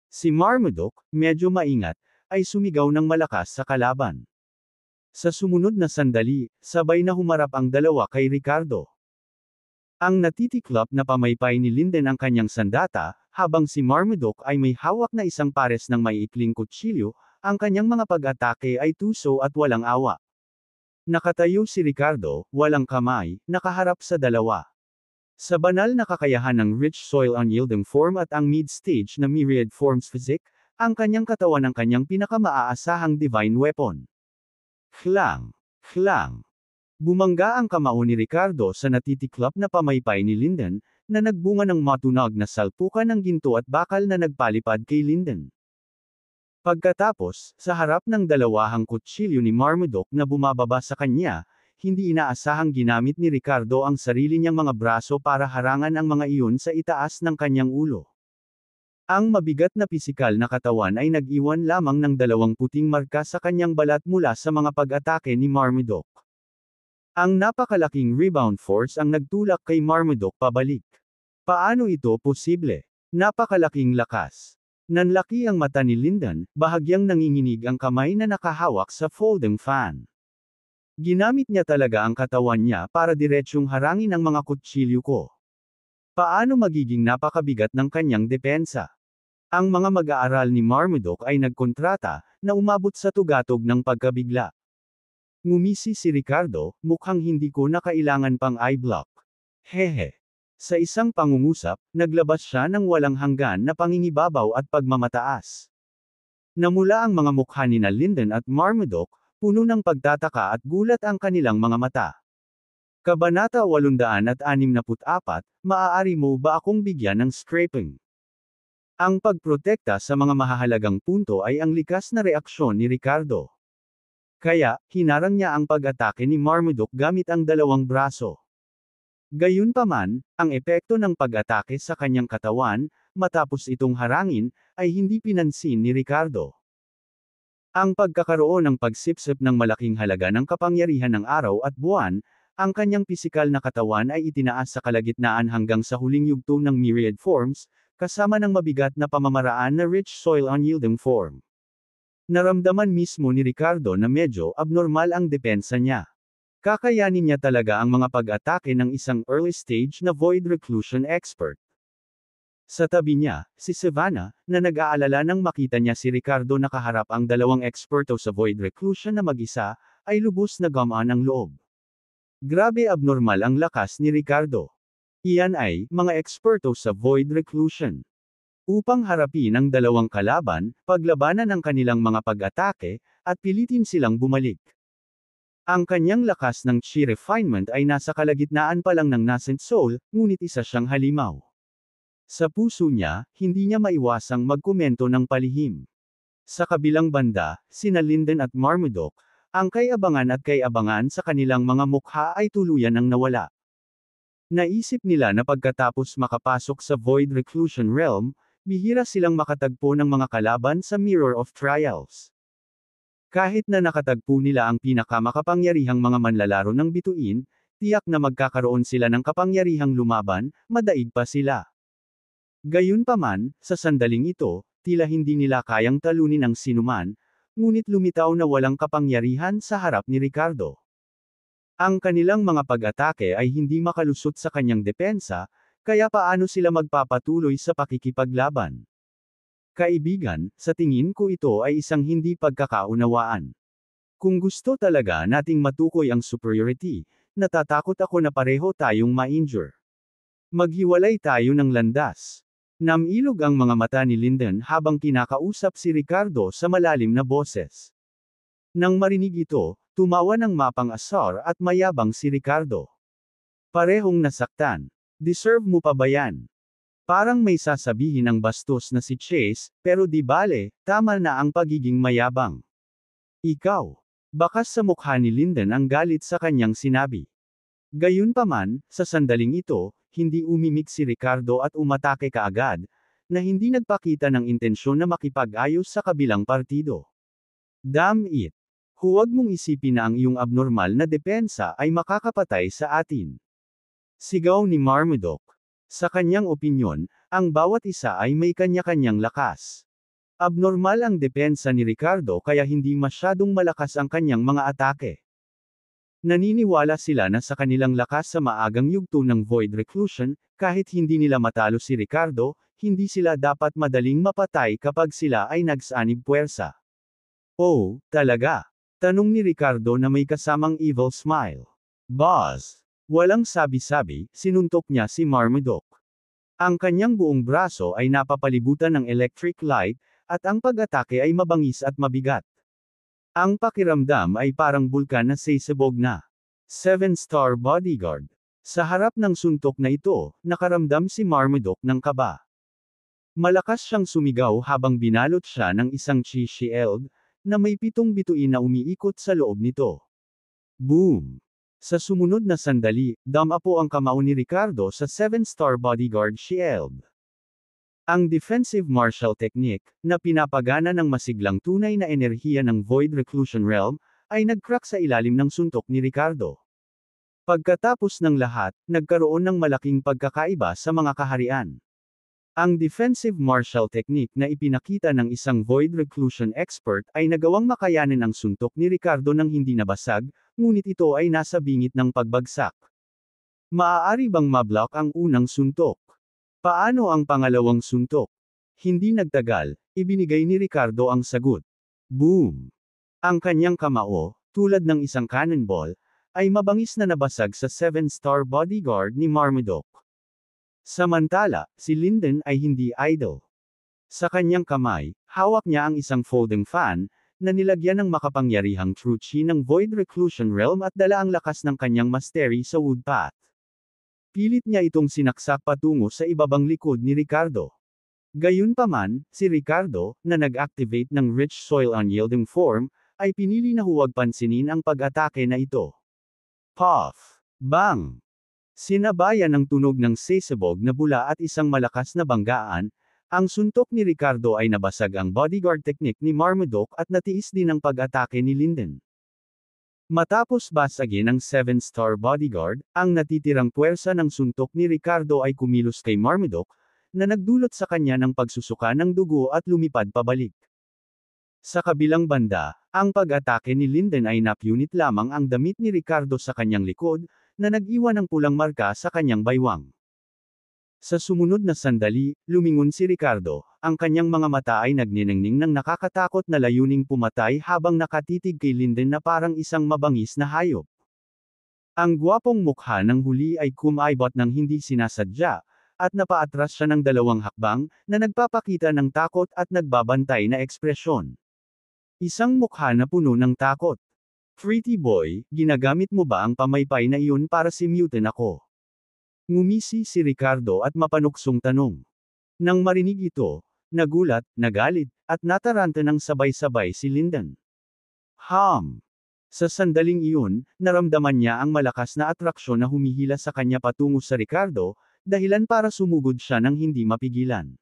Si Marmaduke, medyo maingat, ay sumigaw ng malakas sa kalaban. Sa sumunod na sandali, sabay na humarap ang dalawa kay Ricardo. Ang natitiklop na pamaypay ni Linden ang kanyang sandata, habang si Marmaduke ay may hawak na isang pares ng maiikling kutsilyo, ang kanyang mga pag-atake ay tuso at walang awa. Nakatayo si Ricardo, walang kamay, nakaharap sa dalawa. Sa banal na kakayahan ng Rich Soil Unyielding Form at ang mid-stage na Myriad Forms Physique, ang kanyang katawan ang kanyang pinakamaaasahang divine weapon. Khlang! Khlang! Bumangga ang kamao ni Ricardo sa natitiklop na pamaypay ni Linden, na nagbunga ng matunog na salpukan ng ginto at bakal na nagpalipad kay Linden. Pagkatapos, sa harap ng dalawahang kutsilyo ni Marmaduke na bumababa sa kanya, hindi inaasahang ginamit ni Ricardo ang sarili niyang mga braso para harangan ang mga iyon sa itaas ng kanyang ulo. Ang mabigat na pisikal na katawan ay nag-iwan lamang ng dalawang puting marka sa kanyang balat mula sa mga pag-atake ni Marmaduke. Ang napakalaking rebound force ang nagtulak kay Marmaduke pabalik. Paano ito posible? Napakalaking lakas. Nanlaki ang mata ni Linden, bahagyang nanginginig ang kamay na nakahawak sa folding fan. Ginamit niya talaga ang katawan niya para diretsyong harangin ang mga kutsilyo ko. Paano magiging napakabigat ng kanyang depensa? Ang mga mag-aaral ni Marmaduke ay nagkontrata, na umabot sa tugatog ng pagkabigla. Ngumisi si Ricardo, mukhang hindi ko na kailangan pang eye block. Hehe. Sa isang pangungusap, naglabas siya ng walang hanggan na pangingibabaw at pagmamataas. Namula ang mga mukha ni Linden at Marmaduke, puno ng pagtataka at gulat ang kanilang mga mata. Kabanata 864, maaari mo ba akong bigyan ng scraping? Ang pagprotekta sa mga mahahalagang punto ay ang likas na reaksyon ni Ricardo. Kaya, hinarang niya ang pag-atake ni Marmaduke gamit ang dalawang braso. Gayunpaman, ang epekto ng pag-atake sa kanyang katawan, matapos itong harangin, ay hindi pinansin ni Ricardo. Ang pagkakaroon ng pagsipsip ng malaking halaga ng kapangyarihan ng araw at buwan, ang kanyang pisikal na katawan ay itinaas sa kalagitnaan hanggang sa huling yugto ng Myriad Forms, kasama ng mabigat na pamamaraan na Rich Soil Unyielding Form. Naramdaman mismo ni Ricardo na medyo abnormal ang depensa niya. Kakayanin niya talaga ang mga pag-atake ng isang early stage na Void Reclusion expert. Sa tabi niya, si Savannah, na nag-aalala nang makita niya si Ricardo nakaharap ang dalawang eksperto sa Void Reclusion na mag-isa, ay lubos na gumaan ang loob. Grabe abnormal ang lakas ni Ricardo. Iyan ay, mga eksperto sa Void Reclusion. Upang harapin ang dalawang kalaban, paglabanan ang kanilang mga pag-atake, at pilitin silang bumalik. Ang kanyang lakas ng chi refinement ay nasa kalagitnaan pa lang ng nascent soul, ngunit isa siyang halimaw. Sa puso niya, hindi niya maiwasang magkomento ng palihim. Sa kabilang banda, sina Linden at Marmaduke, ang kay-abangan sa kanilang mga mukha ay tuluyan ang nawala. Naisip nila na pagkatapos makapasok sa Void Reclusion Realm, bihira silang makatagpo ng mga kalaban sa Mirror of Trials. Kahit na nakatagpo nila ang pinakamakapangyarihang mga manlalaro ng bituin, tiyak na magkakaroon sila ng kapangyarihang lumaban, madaig pa sila. Gayunpaman, sa sandaling ito, tila hindi nila kayang talunin ang sinuman, ngunit lumitaw na walang kapangyarihan sa harap ni Ricardo. Ang kanilang mga pag-atake ay hindi makalusot sa kanyang depensa, kaya paano sila magpapatuloy sa pakikipaglaban? Kaibigan, sa tingin ko ito ay isang hindi pagkakaunawaan. Kung gusto talaga nating matukoy ang superiority, natatakot ako na pareho tayong ma-injure. Maghiwalay tayo ng landas. Namilog ang mga mata ni Linden habang kinakausap si Ricardo sa malalim na boses. Nang marinig ito, tumawa ng mapang-asar at mayabang si Ricardo. Parehong nasaktan. Deserve mo pa ba yan? Parang may sasabihin ang bastos na si Chase, pero di bale, tama na ang pagiging mayabang. Ikaw. Bakas sa mukha ni Linden ang galit sa kanyang sinabi. Gayunpaman, sa sandaling ito, hindi umimik si Ricardo at umatake kaagad, na hindi nagpakita ng intensyon na makipag-ayos sa kabilang partido. Damn it! Huwag mong isipin na ang iyong abnormal na depensa ay makakapatay sa atin. Sigaw ni Marmaduke. Sa kanyang opinyon, ang bawat isa ay may kanya-kanyang lakas. Abnormal ang depensa ni Ricardo kaya hindi masyadong malakas ang kanyang mga atake. Naniniwala sila na sa kanilang lakas sa maagang yugto ng Void Reclusion, kahit hindi nila matalo si Ricardo, hindi sila dapat madaling mapatay kapag sila ay nagsanib puwersa. Oh, talaga? Tanong ni Ricardo na may kasamang evil smile. Boss! Walang sabi-sabi, sinuntok niya si Marmaduke. Ang kanyang buong braso ay napapalibutan ng electric light, at ang pag-atake ay mabangis at mabigat. Ang pakiramdam ay parang bulkan na sasabog na. 7-star bodyguard. Sa harap ng suntok na ito, nakaramdam si Marmaduke ng kaba. Malakas siyang sumigaw habang binalot siya ng isang chi shield, na may 7 bituin na umiikot sa loob nito. Boom! Sa sumunod na sandali, dama po ang kamao ni Ricardo sa 7-star bodyguard shield. Ang defensive martial technique, na pinapagana ng masiglang tunay na enerhiya ng Void Reclusion Realm, ay nag-crack sa ilalim ng suntok ni Ricardo. Pagkatapos ng lahat, nagkaroon ng malaking pagkakaiba sa mga kaharian. Ang defensive martial technique na ipinakita ng isang Void Reclusion expert ay nagawang makayanin ang suntok ni Ricardo nang hindi nabasag, ngunit ito ay nasa bingit ng pagbagsak. Maaari bang mablock ang unang suntok? Paano ang pangalawang suntok? Hindi nagtagal, ibinigay ni Ricardo ang sagot. Boom! Ang kanyang kamao, tulad ng isang cannonball, ay mabangis na nabasag sa 7-star bodyguard ni Marmaduke. Samantala, si Linden ay hindi idle. Sa kanyang kamay, hawak niya ang isang folding fan, na nilagyan ng makapangyarihang true chi ng Void Reclusion Realm at dala ang lakas ng kanyang mastery sa wood path. Pilit niya itong sinaksak patungo sa ibabang likod ni Ricardo. Gayunpaman, si Ricardo, na nag-activate ng Rich Soil Unyielding Form, ay pinili na huwag pansinin ang pag-atake na ito. Puff! Bang! Sinabayan ng tunog ng sasabog na bula at isang malakas na banggaan, ang suntok ni Ricardo ay nabasag ang bodyguard technique ni Marmaduke at natiis din ang pag-atake ni Linden. Matapos basagin ang 7-star bodyguard, ang natitirang puwersa ng suntok ni Ricardo ay kumilos kay Marmaduke, na nagdulot sa kanya ng pagsusuka ng dugo at lumipad pabalik. Sa kabilang banda, ang pag-atake ni Linden ay napunit lamang ang damit ni Ricardo sa kanyang likod, na nag-iwan ng pulang marka sa kanyang baywang. Sa sumunod na sandali, lumingon si Ricardo, ang kanyang mga mata ay nagniningning ng nakakatakot na layuning pumatay habang nakatitig kay Linden na parang isang mabangis na hayop. Ang gwapong mukha ng huli ay kumaibot ng hindi sinasadya, at napaatras siya ng 2 hakbang, na nagpapakita ng takot at nagbabantay na ekspresyon. Isang mukha na puno ng takot. Pretty boy, ginagamit mo ba ang pamaypay na iyon para simutin ako? Ngumisi si Ricardo at mapanuksong tanong. Nang marinig ito, nagulat, nagalit, at nataranta ng sabay-sabay si Linden. Sa sandaling iyon, naramdaman niya ang malakas na atraksyon na humihila sa kanya patungo sa Ricardo, dahilan para sumugod siya ng hindi mapigilan.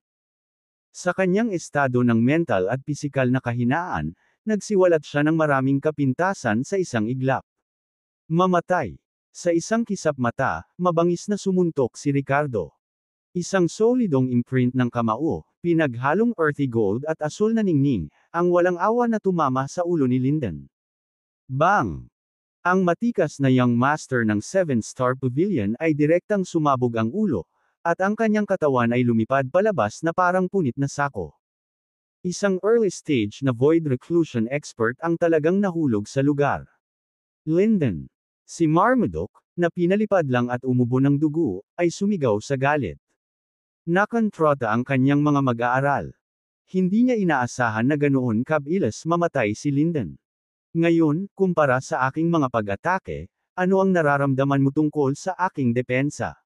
Sa kanyang estado ng mental at pisikal na kahinaan, nagsiwalat siya ng maraming kapintasan sa isang iglap. Mamatay. Sa isang kisap mata, mabangis na sumuntok si Ricardo. Isang solidong imprint ng kamao, pinaghalong earthy gold at asul na ningning, ang walang awa na tumama sa ulo ni Linden. Bang! Ang matikas na young master ng 7-star pavilion ay direktang sumabog ang ulo, at ang kanyang katawan ay lumipad palabas na parang punit na sako. Isang early stage na Void Reclusion expert ang talagang nahulog sa lugar. Linden. Si Marmaduke, na pinalipad lang at umubo ng dugo, ay sumigaw sa galit. Nakontrata ang kanyang mga mag-aaral. Hindi niya inaasahan na ganoon kabilis mamatay si Linden. Ngayon, kumpara sa aking mga pag-atake, ano ang nararamdaman mo tungkol sa aking depensa?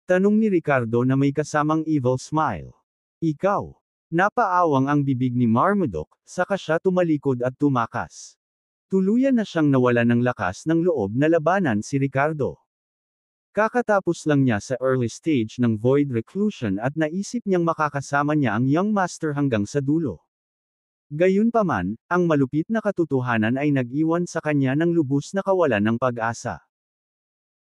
Tanong ni Ricardo na may kasamang evil smile. Ikaw. Napaawang ang bibig ni Marmaduke, saka siya tumalikod at tumakas. Tuluyan na siyang nawalan ng lakas ng loob na labanan si Ricardo. Kakatapos lang niya sa early stage ng Void Reclusion at naisip niyang makakasama niya ang Young Master hanggang sa dulo. Gayunpaman, ang malupit na katotohanan ay nag-iwan sa kanya ng lubos na kawalan ng pag-asa.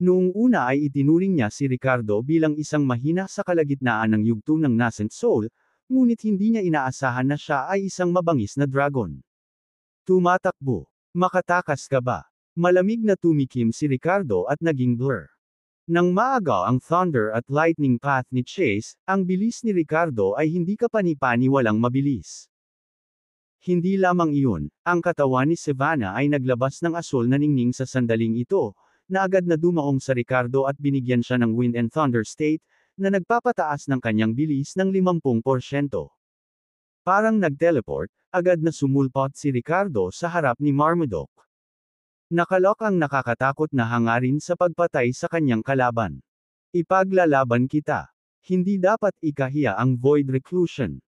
Noong una ay itinuring niya si Ricardo bilang isang mahina sa kalagitnaan ng yugto ng nascent soul, ngunit hindi niya inaasahan na siya ay isang mabangis na dragon. Tumatakbo. Makatakas ka ba? Malamig na tumikim si Ricardo at naging blur. Nang maagaw ang thunder at lightning path ni Chase, ang bilis ni Ricardo ay hindi kapani-pani walang mabilis. Hindi lamang iyon, ang katawan ni Savannah ay naglabas ng asul na ningning sa sandaling ito, na agad na dumaong sa Ricardo at binigyan siya ng wind and thunder state, na nagpapataas ng kanyang bilis ng 50%. Parang nag-teleport, agad na sumulpot si Ricardo sa harap ni Marmaduke. Nakalok ang nakakatakot na hangarin sa pagpatay sa kanyang kalaban. Ipaglalaban kita. Hindi dapat ikahiya ang Void Reclusion.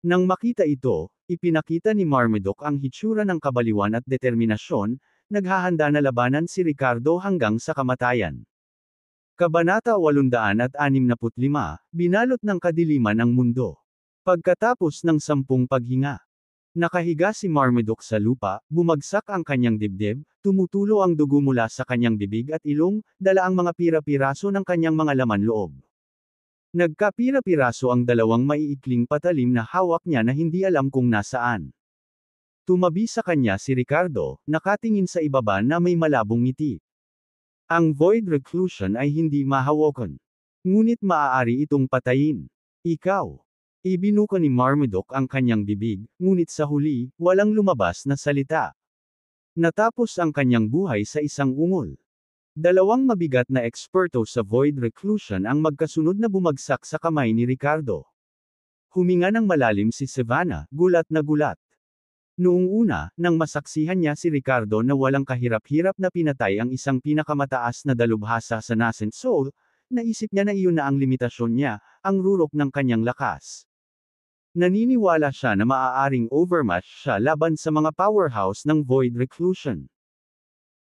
Nang makita ito, ipinakita ni Marmaduke ang hitsura ng kabaliwan at determinasyon, naghahanda na labanan si Ricardo hanggang sa kamatayan. Kabanata 865, Binalot ng kadiliman ang mundo. Pagkatapos ng 10 paghinga. Nakahiga si Marmaduke sa lupa, bumagsak ang kanyang dibdib, tumutulo ang dugo mula sa kanyang bibig at ilong, dala ang mga pira-piraso ng kanyang mga laman loob. Nagkapira-piraso ang dalawang maiikling patalim na hawak niya na hindi alam kung nasaan. Tumabi sa kanya si Ricardo, nakatingin sa ibaba na may malabong ngiti. Ang Void Reclusion ay hindi mahawakan. Ngunit maaari itong patayin. Ikaw. Ibinuka ni Marmaduke ang kanyang bibig, ngunit sa huli, walang lumabas na salita. Natapos ang kanyang buhay sa isang ungol. Dalawang mabigat na eksperto sa Void Reclusion ang magkasunod na bumagsak sa kamay ni Ricardo. Huminga ng malalim si Savannah, gulat na gulat. Noong una, nang masaksihan niya si Ricardo na walang kahirap-hirap na pinatay ang isang pinakamataas na dalubhasa sa nascent soul, naisip niya na iyon na ang limitasyon niya, ang rurok ng kanyang lakas. Naniniwala siya na maaaring overmatch siya laban sa mga powerhouse ng Void Reclusion.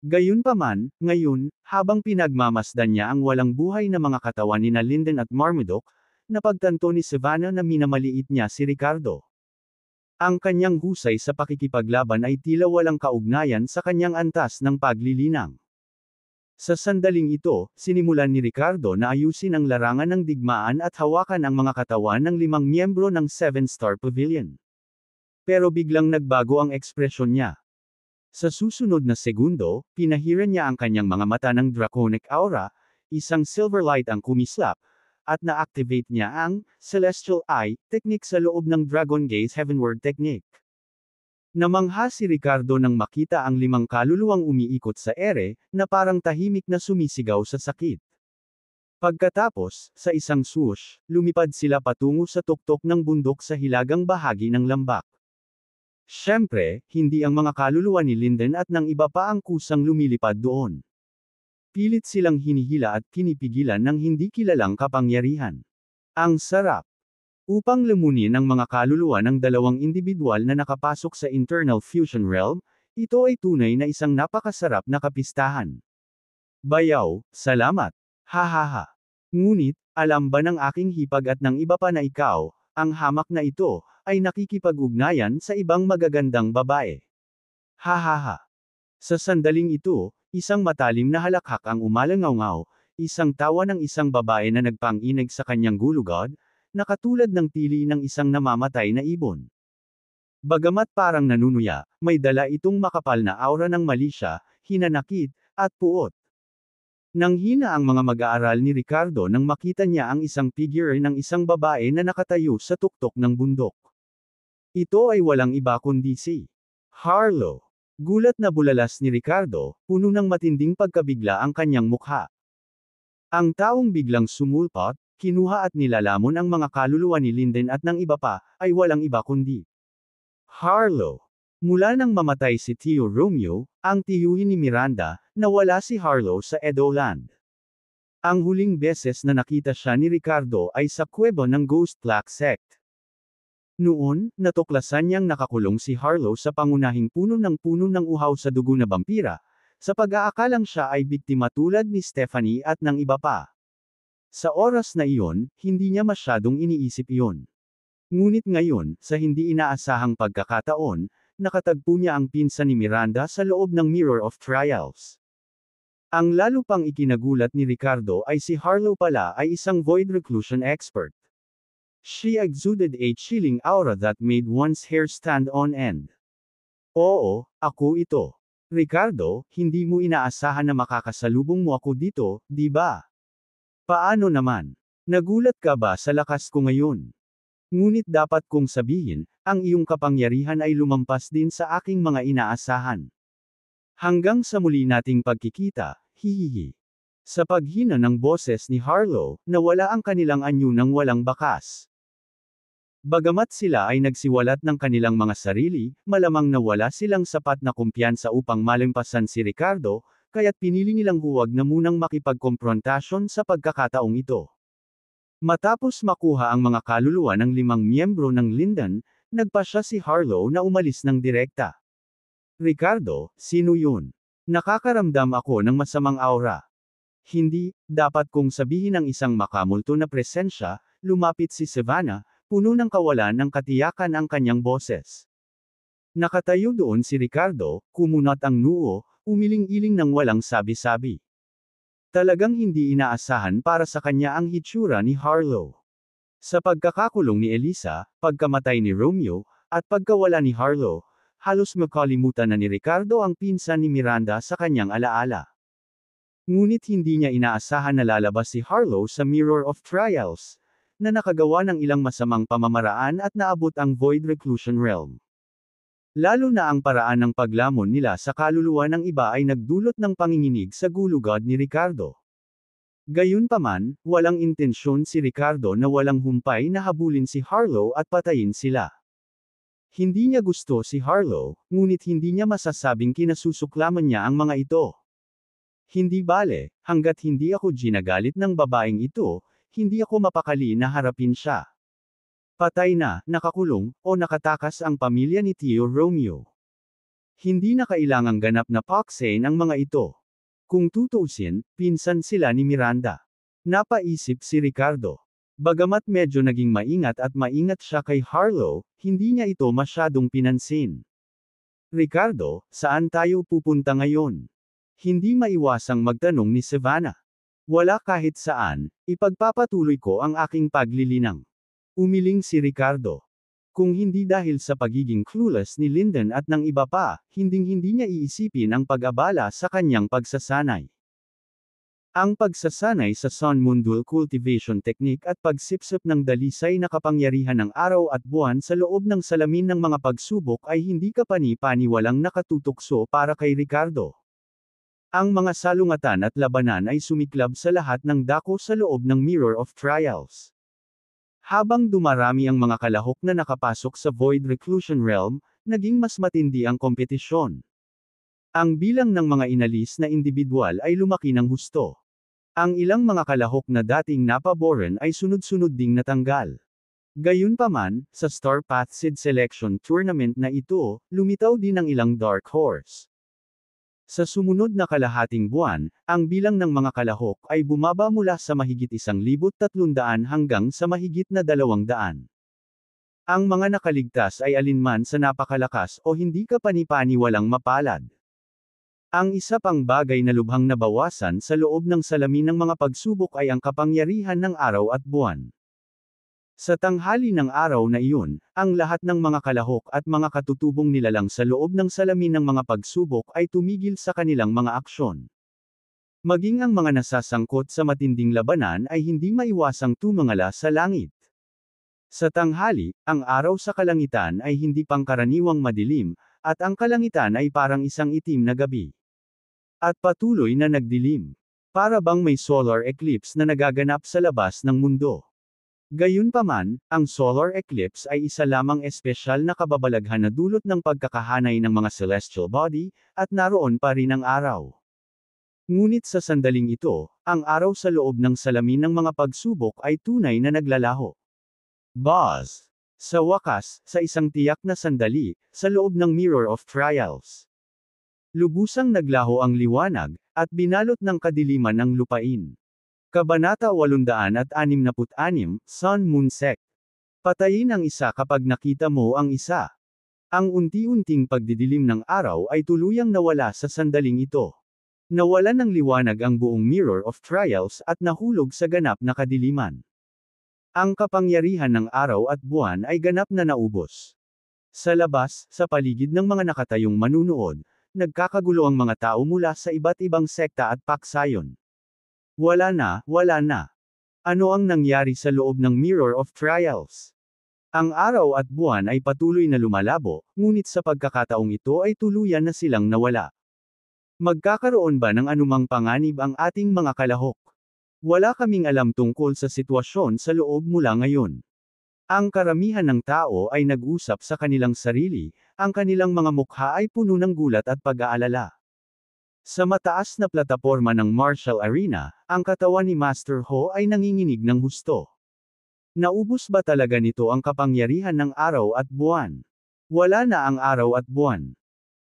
Gayunpaman, ngayon, habang pinagmamasdan niya ang walang buhay na mga katawan ni Linden at Marmaduke, napagtanto ni Savannah na minamaliit niya si Ricardo. Ang kanyang husay sa pakikipaglaban ay tila walang kaugnayan sa kanyang antas ng paglilinang. Sa sandaling ito, sinimulan ni Ricardo na ayusin ang larangan ng digmaan at hawakan ang mga katawan ng 5 miyembro ng 7-Star Pavilion. Pero biglang nagbago ang ekspresyon niya. Sa susunod na segundo, pinahiran niya ang kanyang mga mata ng Draconic Aura, isang silver light ang kumislap, at na-activate niya ang Celestial Eye technique sa loob ng Dragon Gaze Heavenward technique. Namangha si Ricardo nang makita ang 5 kaluluwang umiikot sa ere, na parang tahimik na sumisigaw sa sakit. Pagkatapos, sa isang swoosh, lumipad sila patungo sa tuktok ng bundok sa hilagang bahagi ng lambak. Siyempre, hindi ang mga kaluluwa ni Linden at ng iba pa ang kusang lumilipad doon. Pilit silang hinihila at kinipigilan ng hindi kilalang kapangyarihan. Ang sarap! Upang lamunin ang mga kaluluwa ng dalawang individual na nakapasok sa Internal Fusion Realm, ito ay tunay na isang napakasarap na kapistahan. Bayaw, salamat! Hahaha! Ngunit, alam ba ng aking hipag at ng iba pa na ikaw, ang hamak na ito, ay nakikipag-ugnayan sa ibang magagandang babae? Hahaha! Sa sandaling ito, isang matalim na halakhak ang umalangaw-ngaw, isang tawa ng isang babae na nagpang-inig sa kanyang gulugod, na katulad ng tili ng isang namamatay na ibon. Bagamat parang nanunuya, may dala itong makapal na aura ng malisya, hinanakit, at puot. Nanghina ang mga mag-aaral ni Ricardo nang makita niya ang isang figure ng isang babae na nakatayo sa tuktok ng bundok. Ito ay walang iba kundi si Harlow. Gulat na bulalas ni Ricardo, puno ng matinding pagkabigla ang kanyang mukha. Ang taong biglang sumulpot, kinuha at nilalamon ang mga kaluluwa ni Linden at ng iba pa, ay walang iba kundi Harlow. Mula nang mamatay si Tio Romeo, ang tiyuhin ni Miranda, nawala si Harlow sa Edoland. Ang huling beses na nakita siya ni Ricardo ay sa kuweba ng Ghost Black Sect. Noon, natuklasan niyang nakakulong si Harlow sa pangunahing puno ng uhaw sa dugo na vampira, sa pag-aakalang siya ay biktima tulad ni Stephanie at ng iba pa. Sa oras na iyon, hindi niya masyadong iniisip iyon. Ngunit ngayon, sa hindi inaasahang pagkakataon, nakatagpo niya ang pinsan ni Miranda sa loob ng Mirror of Trials. Ang lalo pang ikinagulat ni Ricardo ay si Harlow pala ay isang Void Reclusion expert. She exuded a chilling aura that made one's hair stand on end. Oo, ako ito. Ricardo, hindi mo inaasahan na makakasalubong mo ako dito, di ba? Paano naman? Nagulat ka ba sa lakas ko ngayon? Ngunit dapat kong sabihin, ang iyong kapangyarihan ay lumampas din sa aking mga inaasahan. Hanggang sa muli nating pagkikita, hihihi. Sa paghina ng boses ni Harlow, nawala ang kanilang anyo ng walang bakas. Bagamat sila ay nagsiwalat ng kanilang mga sarili, malamang na wala silang sapat na kumpiyansa upang malampasan si Ricardo, kaya't pinili nilang huwag na munang makipagkomprontasyon sa pagkakataong ito. Matapos makuha ang mga kaluluwa ng 5 miyembro ng Linden, nagpasya si Harlow na umalis ng direkta. Ricardo, sino yun? Nakakaramdam ako ng masamang aura. Hindi, dapat kong sabihin ng isang makamulto na presensya, lumapit si Savannah, puno ng kawalan ng katiyakan ang kanyang boses. Nakatayo doon si Ricardo, kumunat ang noo, umiling-iling ng walang sabi-sabi. Talagang hindi inaasahan para sa kanya ang hitsura ni Harlow. Sa pagkakakulong ni Elisa, pagkamatay ni Romeo, at pagkawala ni Harlow, halos makalimutan na ni Ricardo ang pinsan ni Miranda sa kanyang alaala. Ngunit hindi niya inaasahan na lalabas si Harlow sa Mirror of Trials, na nakagawa ng ilang masamang pamamaraan at naabot ang Void Reclusion Realm. Lalo na ang paraan ng paglamon nila sa kaluluwa ng iba ay nagdulot ng panginginig sa gulugod ni Ricardo. Gayunpaman, walang intensyon si Ricardo na walang humpay na habulin si Harlow at patayin sila. Hindi niya gusto si Harlow, ngunit hindi niya masasabing kinasusuklaman niya ang mga ito. Hindi bale, hanggat hindi ako ginagalit ng babaeng ito, hindi ako mapakali na harapin siya. Patay na, nakakulong, o nakatakas ang pamilya ni Tio Romeo. Hindi na kailangang ganap na paksain ang mga ito. Kung tutuusin, pinsan sila ni Miranda. Napaisip si Ricardo. Bagamat medyo naging maingat at maingat siya kay Harlow, hindi niya ito masyadong pinansin. Ricardo, saan tayo pupunta ngayon? Hindi maiwasang magtanong ni Savannah. Wala kahit saan, ipagpapatuloy ko ang aking paglilinang. Umiling si Ricardo. Kung hindi dahil sa pagiging clueless ni Linden at ng iba pa, hinding-hindi niya iisipin ang pag-abala sa kanyang pagsasanay. Ang pagsasanay sa Sun Moon Dual Cultivation Technique at pagsipsip ng dalisay na kapangyarihan ng araw at buwan sa loob ng salamin ng mga pagsubok ay hindi kapani-paniwalang nakatutukso para kay Ricardo. Ang mga salungatan at labanan ay sumiklab sa lahat ng dako sa loob ng Mirror of Trials. Habang dumarami ang mga kalahok na nakapasok sa Void Reclusion Realm, naging mas matindi ang kompetisyon. Ang bilang ng mga inalis na individual ay lumaki ng husto. Ang ilang mga kalahok na dating napaboran ay sunod-sunod ding natanggal. Gayunpaman, sa Star Path Seed Selection Tournament na ito, lumitaw din ang ilang Dark Horse. Sa sumunod na kalahating buwan, ang bilang ng mga kalahok ay bumaba mula sa mahigit 1,300 hanggang sa mahigit na 200. Ang mga nakaligtas ay alinman sa napakalakas o hindi kapani-paniwalang mapalad. Ang isa pang bagay na lubhang nabawasan sa loob ng salamin ng mga pagsubok ay ang kapangyarihan ng araw at buwan. Sa tanghali ng araw na iyon, ang lahat ng mga kalahok at mga katutubong nilalang sa loob ng salamin ng mga pagsubok ay tumigil sa kanilang mga aksyon. Maging ang mga nasasangkot sa matinding labanan ay hindi maiwasang tumingala sa langit. Sa tanghali, ang araw sa kalangitan ay hindi pangkaraniwang madilim, at ang kalangitan ay parang isang itim na gabi. At patuloy na nagdilim. Para bang may solar eclipse na nagaganap sa labas ng mundo. Gayunpaman, ang solar eclipse ay isa lamang espesyal na kababalaghan na dulot ng pagkakahanay ng mga celestial body, at naroon pa rin ang araw. Ngunit sa sandaling ito, ang araw sa loob ng salamin ng mga pagsubok ay tunay na naglalaho. Buzz! Sa wakas, sa isang tiyak na sandali, sa loob ng Mirror of Trials. Lubusang naglaho ang liwanag, at binalot ng kadiliman ang lupain. Kabanata 866, Sun Moon Sect. Patayin ang isa kapag nakita mo ang isa. Ang unti-unting pagdidilim ng araw ay tuluyang nawala sa sandaling ito. Nawalan ng liwanag ang buong Mirror of Trials at nahulog sa ganap na kadiliman. Ang kapangyarihan ng araw at buwan ay ganap na naubos. Sa labas, sa paligid ng mga nakatayong manunood, nagkakagulo ang mga tao mula sa iba't ibang sekta at paksayon. Wala na, wala na. Ano ang nangyari sa loob ng Mirror of Trials? Ang araw at buwan ay patuloy na lumalabo, ngunit sa pagkakataong ito ay tuluyan na silang nawala. Magkakaroon ba ng anumang panganib ang ating mga kalahok? Wala kaming alam tungkol sa sitwasyon sa loob mula ngayon. Ang karamihan ng tao ay nag-usap sa kanilang sarili, ang kanilang mga mukha ay puno ng gulat at pag-aalala. Sa mataas na plataporma ng Marshall Arena, ang katawan ni Master Ho ay nanginginig ng husto. Naubos ba talaga nito ang kapangyarihan ng araw at buwan? Wala na ang araw at buwan.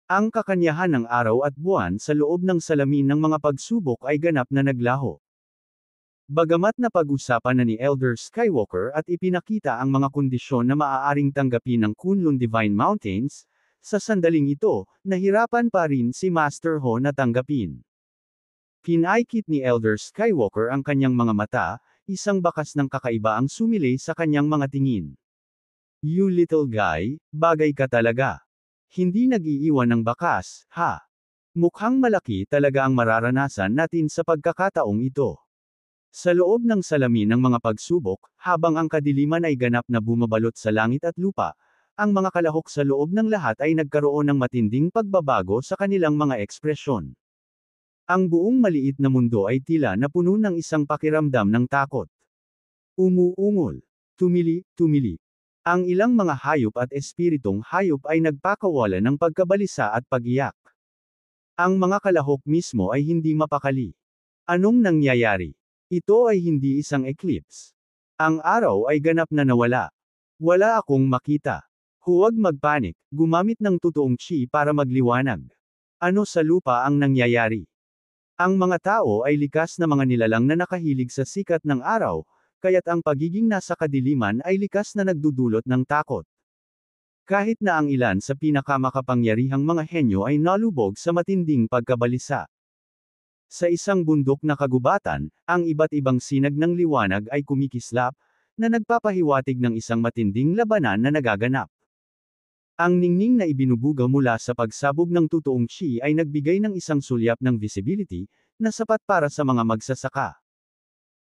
Ang kakanyahan ng araw at buwan sa loob ng salamin ng mga pagsubok ay ganap na naglaho. Bagamat napag-usapan na ni Elder Skywalker at ipinakita ang mga kondisyon na maaaring tanggapin ng Kunlun Divine Mountains, sa sandaling ito, nahirapan pa rin si Master Ho na tanggapin. Pinaikit ni Elder Skywalker ang kanyang mga mata, isang bakas ng kakaiba ang sumilay sa kanyang mga tingin. You little guy, bagay ka talaga. Hindi nag-iiwan ng bakas, ha? Mukhang malaki talaga ang mararanasan natin sa pagkakataong ito. Sa loob ng salamin ng mga pagsubok, habang ang kadiliman ay ganap na bumabalot sa langit at lupa, ang mga kalahok sa loob ng lahat ay nagkaroon ng matinding pagbabago sa kanilang mga ekspresyon. Ang buong maliit na mundo ay tila na puno ng isang pakiramdam ng takot. Umuungol. Tumili. Ang ilang mga hayop at espiritong hayop ay nagpakawala ng pagkabalisa at pag-iyak. Ang mga kalahok mismo ay hindi mapakali. Anong nangyayari? Ito ay hindi isang eclipse. Ang araw ay ganap na nawala. Wala akong makita. Huwag magpanik, gumamit ng totoong chi para magliwanag. Ano sa lupa ang nangyayari? Ang mga tao ay likas na mga nilalang na nakahilig sa sikat ng araw, kaya't ang pagiging nasa kadiliman ay likas na nagdudulot ng takot. Kahit na ang ilan sa pinakamakapangyarihang mga henyo ay nalubog sa matinding pagkabalisa. Sa isang bundok na kagubatan, ang iba't ibang sinag ng liwanag ay kumikislap, na nagpapahiwatig ng isang matinding labanan na nagaganap. Ang ningning na ibinubuga mula sa pagsabog ng totoong chi ay nagbigay ng isang sulyap ng visibility, na sapat para sa mga magsasaka.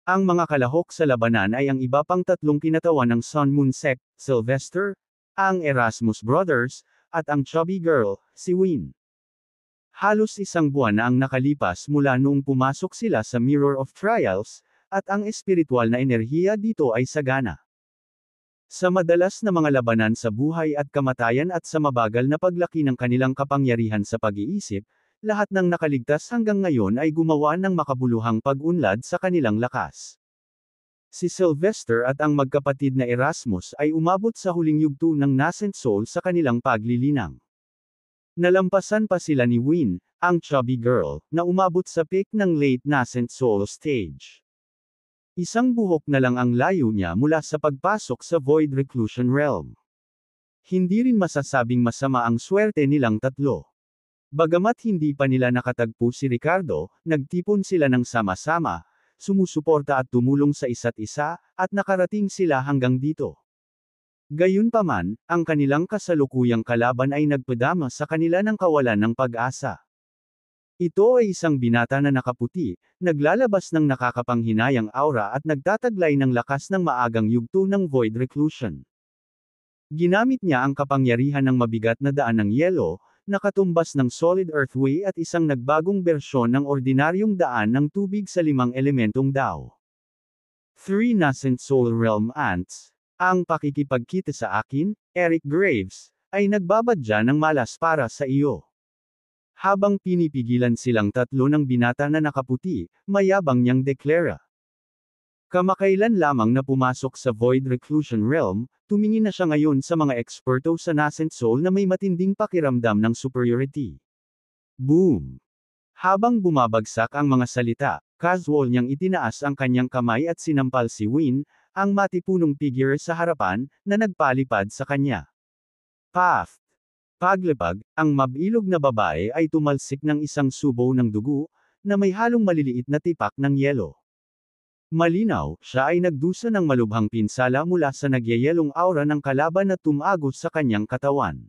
Ang mga kalahok sa labanan ay ang iba pang tatlong kinatawan ng Sun Moon Sect, Sylvester, ang Erasmus Brothers, at ang chubby girl, si Win. Halos isang buwan na ang nakalipas mula noong pumasok sila sa Mirror of Trials, at ang espiritual na enerhiya dito ay sagana. Sa madalas na mga labanan sa buhay at kamatayan at sa mabagal na paglaki ng kanilang kapangyarihan sa pag-iisip, lahat ng nakaligtas hanggang ngayon ay gumawa ng makabuluhang pag-unlad sa kanilang lakas. Si Sylvester at ang magkapatid na Erasmus ay umabot sa huling yugto ng Nascent Soul sa kanilang paglilinang. Nalampasan pa sila ni Win, ang chubby girl, na umabot sa peak ng late nascent soul stage. Isang buhok na lang ang layo niya mula sa pagpasok sa Void Reclusion Realm. Hindi rin masasabing masama ang swerte nilang tatlo. Bagamat hindi pa nila nakatagpo si Ricardo, nagtipon sila ng sama-sama, sumusuporta at tumulong sa isa't isa, at nakarating sila hanggang dito. Gayunpaman, ang kanilang kasalukuyang kalaban ay nagpadama sa kanila ng kawalan ng pag-asa. Ito ay isang binata na nakaputi, naglalabas ng nakakapanghinayang aura at nagtataglay ng lakas ng maagang yugto ng Void Reclusion. Ginamit niya ang kapangyarihan ng mabigat na daan ng yelo, nakatumbas ng Solid Earthway at isang nagbagong bersyon ng ordinaryong daan ng tubig sa 5 elementong Dao. 3 Nascent Soul Realm Ants. Ang pakikipagkita sa akin, Eric Graves, ay nagbabadya ng malas para sa iyo. Habang pinipigilan silang tatlo ng binata na nakaputi, mayabang niyang deklara. Kamakailan lamang na pumasok sa Void Reclusion Realm, tumingin na siya ngayon sa mga eksperto sa Nascent Soul na may matinding pakiramdam ng superiority. Boom! Habang bumabagsak ang mga salita, casual niyang itinaas ang kanyang kamay at sinampal si Win, ang matipunong figure sa harapan, na nagpalipad sa kanya. Path! Paglipag, ang mabilog na babae ay tumalsik ng isang subo ng dugo, na may halong maliliit na tipak ng yelo. Malinaw, siya ay nagdusa ng malubhang pinsala mula sa nagyayelong aura ng kalaban na tumagos sa kanyang katawan.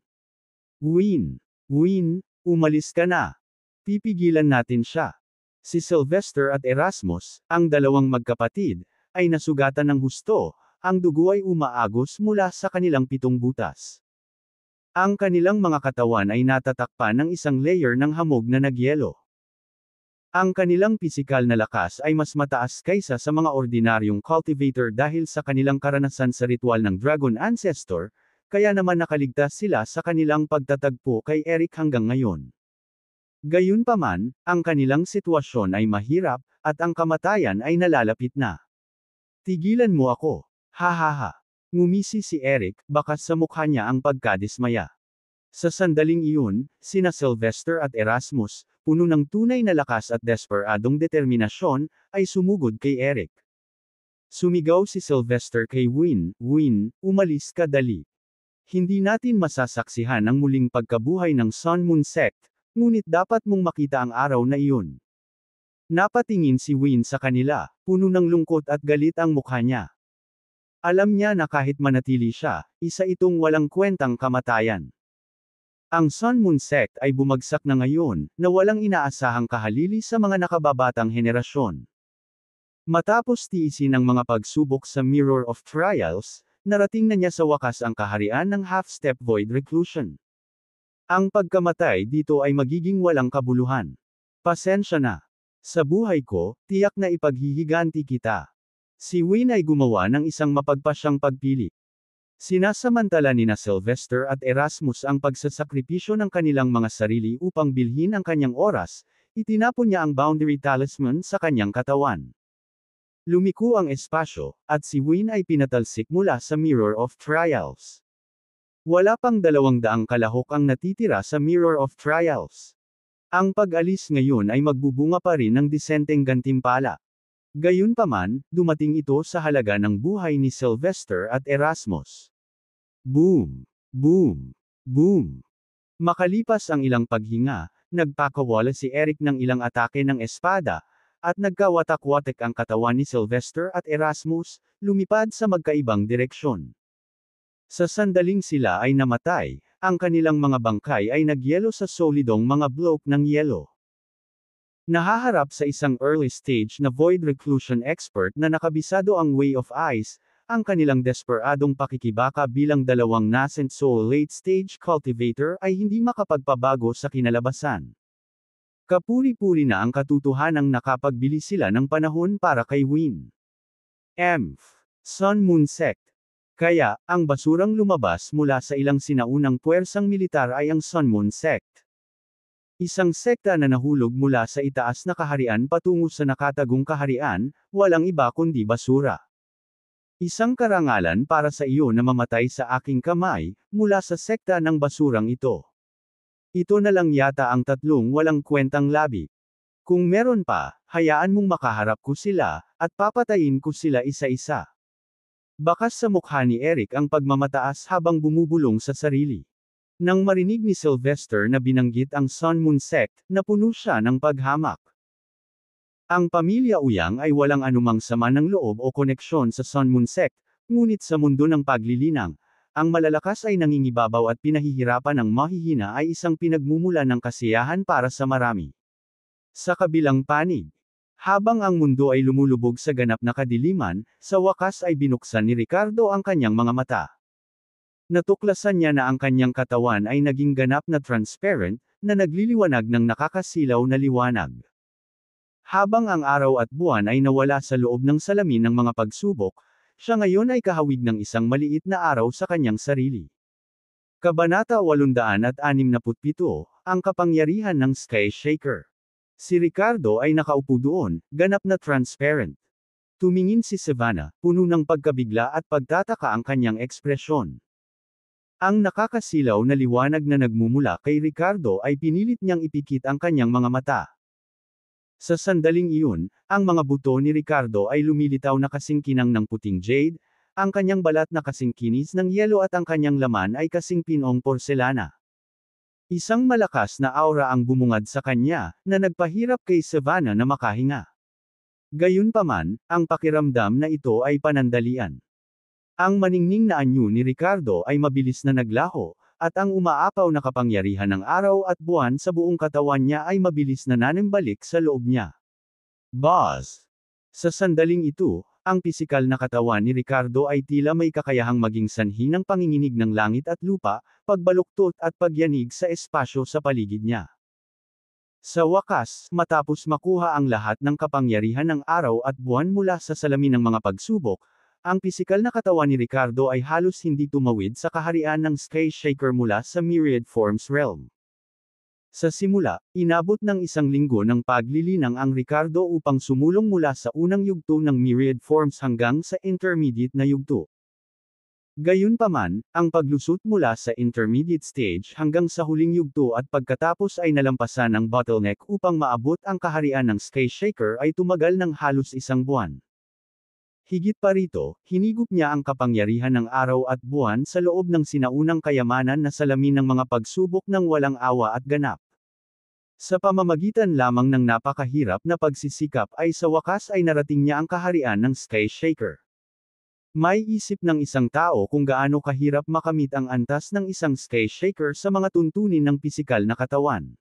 Win! Win! Umalis ka na! Pipigilan natin siya. Si Sylvester at Erasmus, ang dalawang magkapatid, ay nasugatan ng husto, ang dugo ay umaagos mula sa kanilang 7 butas. Ang kanilang mga katawan ay natatakpan ng isang layer ng hamog na nagyelo. Ang kanilang pisikal na lakas ay mas mataas kaysa sa mga ordinaryong cultivator dahil sa kanilang karanasan sa ritual ng Dragon Ancestor, kaya naman nakaligtas sila sa kanilang pagtatagpo kay Eric hanggang ngayon. Gayunpaman, ang kanilang sitwasyon ay mahirap, at ang kamatayan ay nalalapit na. Tigilan mo ako. Hahaha. Ngumisi si Eric, bakas sa mukha niya ang pagkadismaya. Sa sandaling iyon, sina Sylvester at Erasmus, puno ng tunay na lakas at desperadong determinasyon, ay sumugod kay Eric. Sumigaw si Sylvester kay Win, "Win, umalis ka dali. Hindi natin masasaksihan ang muling pagkabuhay ng Sun Moon Sect, ngunit dapat mong makita ang araw na iyon." Napatingin si Win sa kanila, puno ng lungkot at galit ang mukha niya. Alam niya na kahit manatili siya, isa itong walang kwentang kamatayan. Ang Sun Moon Sect ay bumagsak na ngayon, na walang inaasahang kahalili sa mga nakababatang henerasyon. Matapos tiisin ang mga pagsubok sa Mirror of Trials, narating na niya sa wakas ang kaharian ng Half-Step Void Reclusion. Ang pagkamatay dito ay magiging walang kabuluhan. Pasensya na. Sa buhay ko, tiyak na ipaghihiganti kita. Si Win ay gumawa ng isang mapagpasyang pagpili. Sinasamantala nina Sylvester at Erasmus ang pagsasakripisyo ng kanilang mga sarili upang bilhin ang kanyang oras, itinapon niya ang boundary talisman sa kanyang katawan. Lumiko ang espasyo, at si Win ay pinatalsik mula sa Mirror of Trials. Wala pang 200 kalahok ang natitira sa Mirror of Trials. Ang pag-alis ngayon ay magbubunga pa rin ng disenteng gantimpala. Gayunpaman, dumating ito sa halaga ng buhay ni Sylvester at Erasmus. Boom! Boom! Boom! Makalipas ang ilang paghinga, nagpakawala si Eric ng ilang atake ng espada, at nagkawatak-watak ang katawan ni Sylvester at Erasmus, lumipad sa magkaibang direksyon. Sa sandaling sila ay namatay, ang kanilang mga bangkay ay nagyelo sa solidong mga blok ng yelo. Nahaharap sa isang early stage na void reclusion expert na nakabisado ang Way of Ice, ang kanilang desperadong pakikibaka bilang dalawang nascent soul late-stage cultivator ay hindi makapagpabago sa kinalabasan. Kapuri-puri na ang katotohanang nakapagbili sila ng panahon para kay Win. Sun Moon Sect. Kaya, ang basurang lumabas mula sa ilang sinaunang puwersang militar ay ang Sun Moon Sect. Isang sekta na nahulog mula sa itaas na kaharian patungo sa nakatagong kaharian, walang iba kundi basura. Isang karangalan para sa iyo na mamatay sa aking kamay, mula sa sekta ng basurang ito. Ito na lang yata ang 3 walang kwentang labi. Kung meron pa, hayaan mong makaharap ko sila, at papatayin ko sila isa-isa. Bakas sa mukha ni Eric ang pagmamataas habang bumubulong sa sarili. Nang marinig ni Sylvester na binanggit ang Sun Moon Sect, napuno siya ng paghamak. Ang pamilya Uyang ay walang anumang sama ng loob o koneksyon sa Sun Moon Sect, ngunit sa mundo ng paglilinang, ang malalakas ay nangingibabaw at pinahihirapan ng mahihina ay isang pinagmumula ng kasiyahan para sa marami. Sa kabilang panig, habang ang mundo ay lumulubog sa ganap na kadiliman, sa wakas ay binuksan ni Ricardo ang kanyang mga mata. Natuklasan niya na ang kanyang katawan ay naging ganap na transparent, na nagliliwanag ng nakakasilaw na liwanag. Habang ang araw at buwan ay nawala sa loob ng salamin ng mga pagsubok, siya ngayon ay kahawig ng isang maliit na araw sa kanyang sarili. Kabanata 867, ang kapangyarihan ng Sky Shaker. Si Ricardo ay nakaupo doon, ganap na transparent. Tumingin si Savannah, puno ng pagkabigla at pagtataka ang kanyang ekspresyon. Ang nakakasilaw na liwanag na nagmumula kay Ricardo ay pinilit niyang ipikit ang kanyang mga mata. Sa sandaling iyon, ang mga buto ni Ricardo ay lumilitaw na kasing kinang ng puting jade, ang kanyang balat na kasing kinis ng yelo at ang kanyang laman ay kasing pinong porselana. Isang malakas na aura ang bumungad sa kanya, na nagpahirap kay Savannah na makahinga. Gayunpaman, ang pakiramdam na ito ay panandalian. Ang maningning na anyo ni Ricardo ay mabilis na naglaho, at ang umaapaw na kapangyarihan ng araw at buwan sa buong katawan niya ay mabilis na nanambalik sa loob niya. Buzz! Sa sandaling ito, ang pisikal na katawan ni Ricardo ay tila may kakayahang maging sanhi ng panginginig ng langit at lupa, pagbaluktot at pagyanig sa espasyo sa paligid niya. Sa wakas, matapos makuha ang lahat ng kapangyarihan ng araw at buwan mula sa salamin ng mga pagsubok, ang pisikal na katawan ni Ricardo ay halos hindi tumawid sa kaharian ng Sky Shaker mula sa Myriad Forms realm. Sa simula, inabot ng 1 linggo ng paglilinang ang Ricardo upang sumulong mula sa unang yugto ng Myriad Forms hanggang sa intermediate na yugto. Gayunpaman, ang paglusot mula sa intermediate stage hanggang sa huling yugto at pagkatapos ay nalampasan ng bottleneck upang maabot ang kaharian ng Sky Shaker ay tumagal ng halos 1 buwan. Higit pa rito, hinigop niya ang kapangyarihan ng araw at buwan sa loob ng sinaunang kayamanan na salamin ng mga pagsubok ng walang awa at ganap. Sa pamamagitan lamang ng napakahirap na pagsisikap ay sa wakas ay narating niya ang kaharian ng Sky Shaker. May isip ng isang tao kung gaano kahirap makamit ang antas ng isang Sky Shaker sa mga tuntunin ng pisikal na katawan.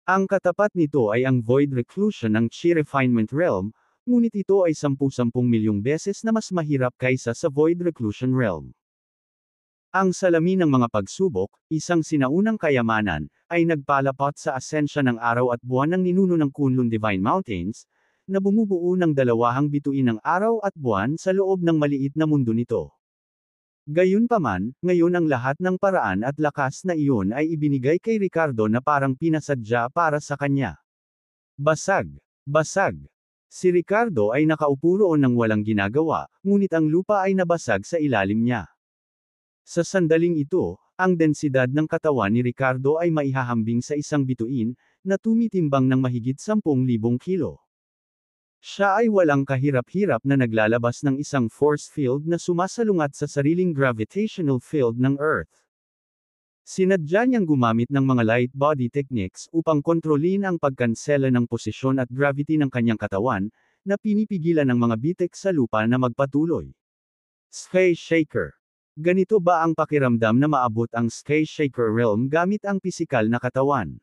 Ang katapat nito ay ang Void Reclusion ng Chi Refinement Realm, ngunit ito ay 10-10 milyong beses na mas mahirap kaysa sa Void Reclusion Realm. Ang salamin ng mga pagsubok, isang sinaunang kayamanan, ay nagpalapot sa asensya ng araw at buwan ng ninuno ng Kunlun Divine Mountains, na bumubuo ng dalawahang bituin ng araw at buwan sa loob ng maliit na mundo nito. Gayunpaman, ngayon ang lahat ng paraan at lakas na iyon ay ibinigay kay Ricardo na parang pinasadya para sa kanya. Basag! Basag! Si Ricardo ay nakaupo roon ng walang ginagawa, ngunit ang lupa ay nabasag sa ilalim niya. Sa sandaling ito, ang densidad ng katawan ni Ricardo ay maihahambing sa isang bituin, na tumitimbang ng mahigit 10,000 kilo. Siya ay walang kahirap-hirap na naglalabas ng isang force field na sumasalungat sa sariling gravitational field ng Earth. Sinadya niyang gumamit ng mga light body techniques upang kontrolin ang pagkansela ng posisyon at gravity ng kanyang katawan, na pinipigilan ng mga bitek sa lupa na magpatuloy. Sky Shaker. Ganito ba ang pakiramdam na maabot ang Sky Shaker realm gamit ang pisikal na katawan?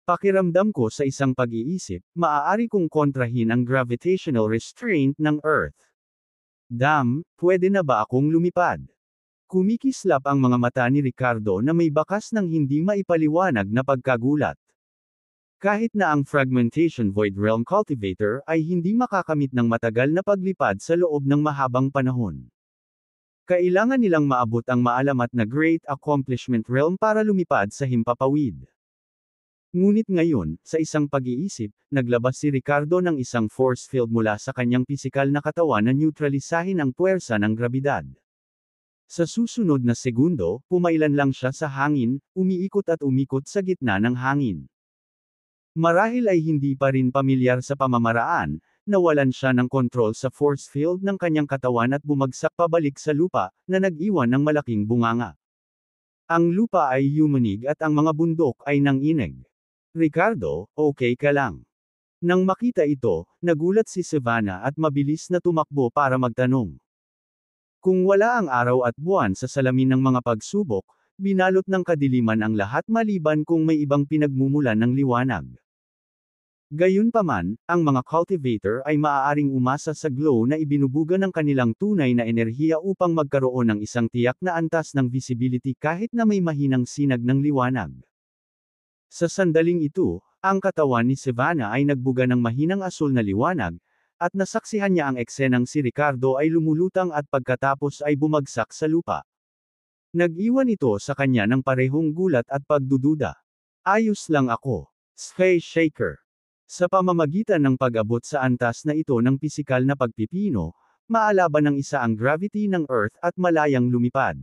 Pakiramdam ko sa isang pag-iisip, maaari kong kontrahin ang gravitational restraint ng Earth. Pwede na ba akong lumipad? Kumikislap ang mga mata ni Ricardo na may bakas ng hindi maipaliwanag na pagkagulat. Kahit na ang Fragmentation Void Realm Cultivator ay hindi makakamit ng matagal na paglipad sa loob ng mahabang panahon. Kailangan nilang maabot ang maalamat na Great Accomplishment Realm para lumipad sa himpapawid. Ngunit ngayon, sa isang pag-iisip, naglabas si Ricardo ng isang force field mula sa kanyang pisikal na katawan na neutralisahin ang puwersa ng grabidad. Sa susunod na segundo, pumailan lang siya sa hangin, umiikot at umikot sa gitna ng hangin. Marahil ay hindi pa rin pamilyar sa pamamaraan, nawalan siya ng kontrol sa force field ng kanyang katawan at bumagsak pabalik sa lupa, na nag-iwan ng malaking bunganga. Ang lupa ay yumanig at ang mga bundok ay nanginig. Ricardo, okay ka lang? Nang makita ito, nagulat si Savannah at mabilis na tumakbo para magtanong. Kung wala ang araw at buwan sa salamin ng mga pagsubok, binalot ng kadiliman ang lahat maliban kung may ibang pinagmumulan ng liwanag. Gayunpaman, ang mga cultivator ay maaaring umasa sa glow na ibinubuga ng kanilang tunay na enerhiya upang magkaroon ng isang tiyak na antas ng visibility kahit na may mahinang sinag ng liwanag. Sa sandaling ito, ang katawan ni Savannah ay nagbuga ng mahinang asul na liwanag, at nasaksihan niya ang eksenang si Ricardo ay lumulutang at pagkatapos ay bumagsak sa lupa. Nag-iwan ito sa kanya ng parehong gulat at pagdududa. Ayos lang ako. Sky Shaker. Sa pamamagitan ng pag-abot sa antas na ito ng pisikal na pagpipino, maalaban ng isa ang gravity ng Earth at malayang lumipad.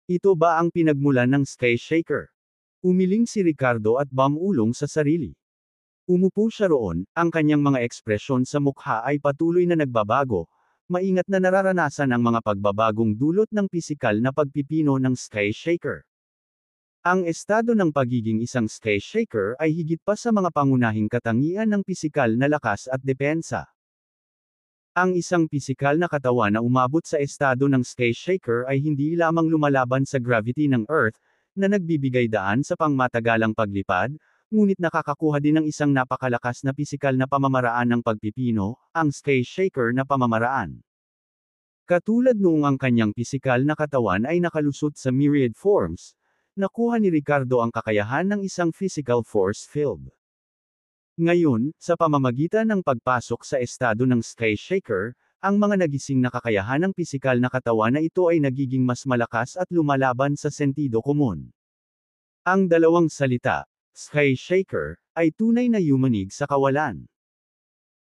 Ito ba ang pinagmulan ng Sky Shaker? Umiling si Ricardo at bumulong sa sarili. Umupo siya roon, ang kanyang mga ekspresyon sa mukha ay patuloy na nagbabago, maingat na nararanasan ang mga pagbabagong dulot ng pisikal na pagpipino ng Sky Shaker. Ang estado ng pagiging isang sky shaker ay higit pa sa mga pangunahing katangian ng pisikal na lakas at depensa. Ang isang pisikal na katawan na umabot sa estado ng sky shaker ay hindi lamang lumalaban sa gravity ng Earth, na nagbibigay daan sa pangmatagalang paglipad, ngunit nakakakuha din ng isang napakalakas na pisikal na pamamaraan ng pagpipino, ang sky shaker na pamamaraan. Katulad noong ang kanyang pisikal na katawan ay nakalusot sa myriad forms, nakuha ni Ricardo ang kakayahan ng isang physical force field. Ngayon, sa pamamagitan ng pagpasok sa estado ng sky shaker, ang mga nagising na kakayahan ng pisikal na katawan na ito ay nagiging mas malakas at lumalaban sa sentido komun. Ang dalawang salita, sky shaker, ay tunay na yumanig sa kawalan.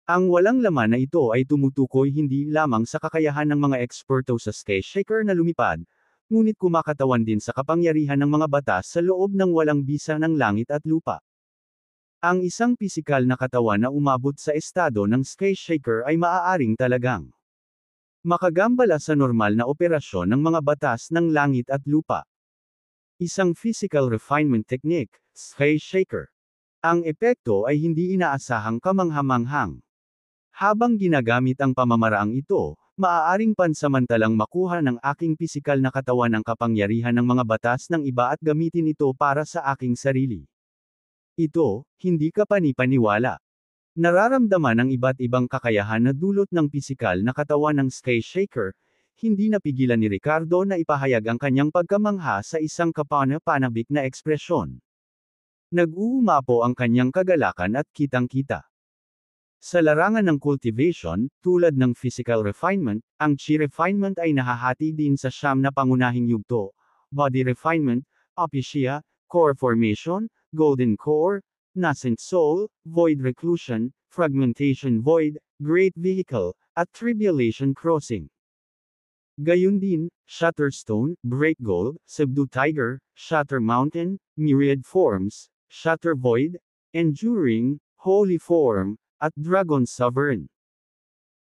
Ang walang laman na ito ay tumutukoy hindi lamang sa kakayahan ng mga eksperto sa sky shaker na lumipad, ngunit kumakatawan din sa kapangyarihan ng mga batas sa loob ng walang bisa ng langit at lupa. Ang isang pisikal na katawan na umabot sa estado ng sky shaker ay maaaring talagang makagambala sa normal na operasyon ng mga batas ng langit at lupa. Isang physical refinement technique, sky shaker. Ang epekto ay hindi inaasahang kamanghamanghang. Habang ginagamit ang pamamaraang ito, maaaring pansamantalang makuha ng aking pisikal na katawan ang kapangyarihan ng mga batas ng iba at gamitin ito para sa aking sarili. Ito, hindi ka panipaniwala. Nararamdaman ang iba't ibang kakayahan na dulot ng pisikal na katawan ng sky shaker, hindi napigilan ni Ricardo na ipahayag ang kanyang pagkamangha sa isang kapana-panabik na ekspresyon. Nag-uumapo ang kanyang kagalakan at kitang-kita. Sa larangan ng cultivation, tulad ng physical refinement, ang chi refinement ay nahahati din sa siyam na pangunahing yugto: body refinement, aphasia, core formation, golden core, nascent soul, void reclusion, fragmentation void, great vehicle, at tribulation crossing. Gayun din, Shatterstone, Break Gold, Subdue Tiger, Shatter Mountain, Myriad Forms, Shatter Void, Enduring, Holy Form, at Dragon Sovereign.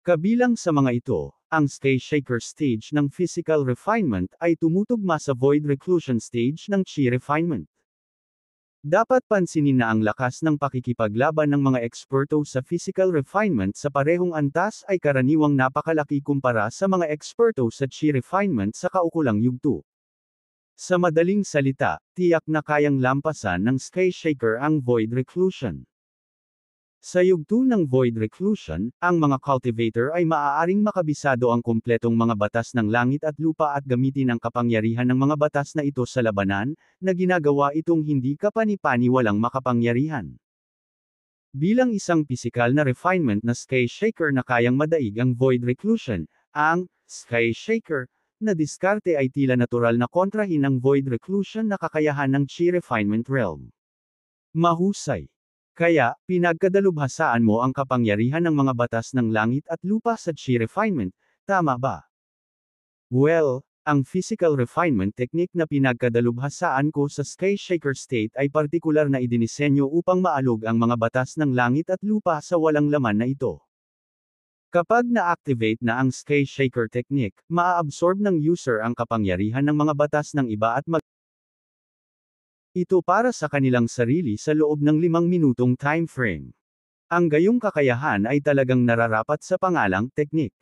Kabilang sa mga ito, ang Sky Shaker stage ng physical refinement ay tumutugma sa void reclusion stage ng chi refinement. Dapat pansinin na ang lakas ng pakikipaglaban ng mga eksperto sa physical refinement sa parehong antas ay karaniwang napakalaki kumpara sa mga eksperto sa chi refinement sa kaukulang yugto. Sa madaling salita, tiyak na kayang lampasan ng Sky Shaker ang void reclusion. Sa yugto ng void reclusion, ang mga cultivator ay maaaring makabisado ang kumpletong mga batas ng langit at lupa at gamitin ang kapangyarihan ng mga batas na ito sa labanan, na ginagawa itong hindi kapani-pani walang makapangyarihan. Bilang isang pisikal na refinement na sky shaker na kayang madaig ang void reclusion, ang sky shaker na diskarte ay tila natural na kontrahin ng void reclusion na kakayahan ng chi refinement realm. Mahusay. Kaya, pinagkadalubhasaan mo ang kapangyarihan ng mga batas ng langit at lupa sa chi refinement, tama ba? Well, ang physical refinement technique na pinagkadalubhasaan ko sa Sky Shaker state ay partikular na idinisenyo upang maalog ang mga batas ng langit at lupa sa walang laman na ito. Kapag na-activate na ang Sky Shaker technique, maa-absorb ng user ang kapangyarihan ng mga batas ng iba at ito para sa kanilang sarili sa loob ng 5 minutong time frame. Ang gayong kakayahan ay talagang nararapat sa pangalang teknik.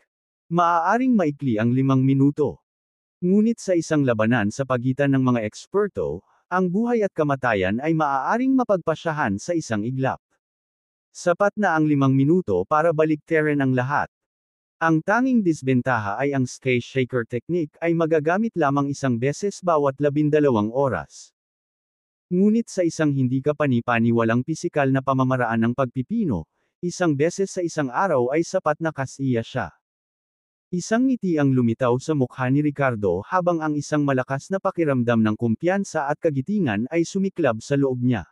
Maaaring maikli ang 5 minuto. Ngunit sa isang labanan sa pagitan ng mga eksperto, ang buhay at kamatayan ay maaaring mapagpasyahan sa isang iglap. Sapat na ang 5 minuto para baliktarin ang lahat. Ang tanging disbentaha ay ang Sky Shaker technique ay magagamit lamang isang beses bawat 12 oras. Ngunit sa isang hindi kapani-paniwalang pisikal na pamamaraan ng pagpipino, isang beses sa isang araw ay sapat na kasiya siya. Isang ngiti ang lumitaw sa mukha ni Ricardo habang ang isang malakas na pakiramdam ng kumpiyansa at kagitingan ay sumiklab sa loob niya.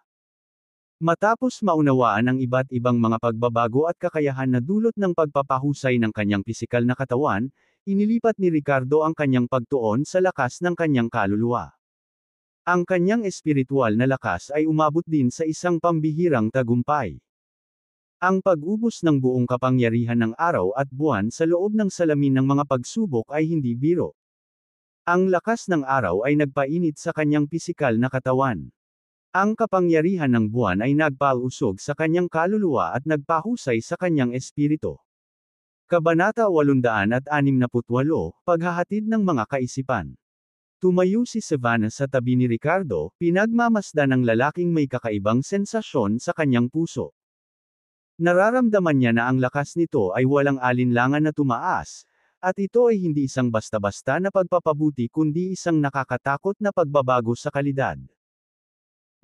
Matapos maunawaan ang iba't ibang mga pagbabago at kakayahan na dulot ng pagpapahusay ng kanyang pisikal na katawan, inilipat ni Ricardo ang kanyang pagtuon sa lakas ng kanyang kaluluwa. Ang kanyang espiritual na lakas ay umabot din sa isang pambihirang tagumpay. Ang pag-ubos ng buong kapangyarihan ng araw at buwan sa loob ng salamin ng mga pagsubok ay hindi biro. Ang lakas ng araw ay nagpainit sa kanyang pisikal na katawan. Ang kapangyarihan ng buwan ay nagpausog sa kanyang kaluluwa at nagpahusay sa kanyang espiritu. Kabanata 868, Paghahatid ng mga kaisipan. Tumayo si Savannah sa tabi ni Ricardo, pinagmamasdan ng lalaking may kakaibang sensasyon sa kanyang puso. Nararamdaman niya na ang lakas nito ay walang alinlangan na tumaas, at ito ay hindi isang basta-basta na pagpapabuti kundi isang nakakatakot na pagbabago sa kalidad.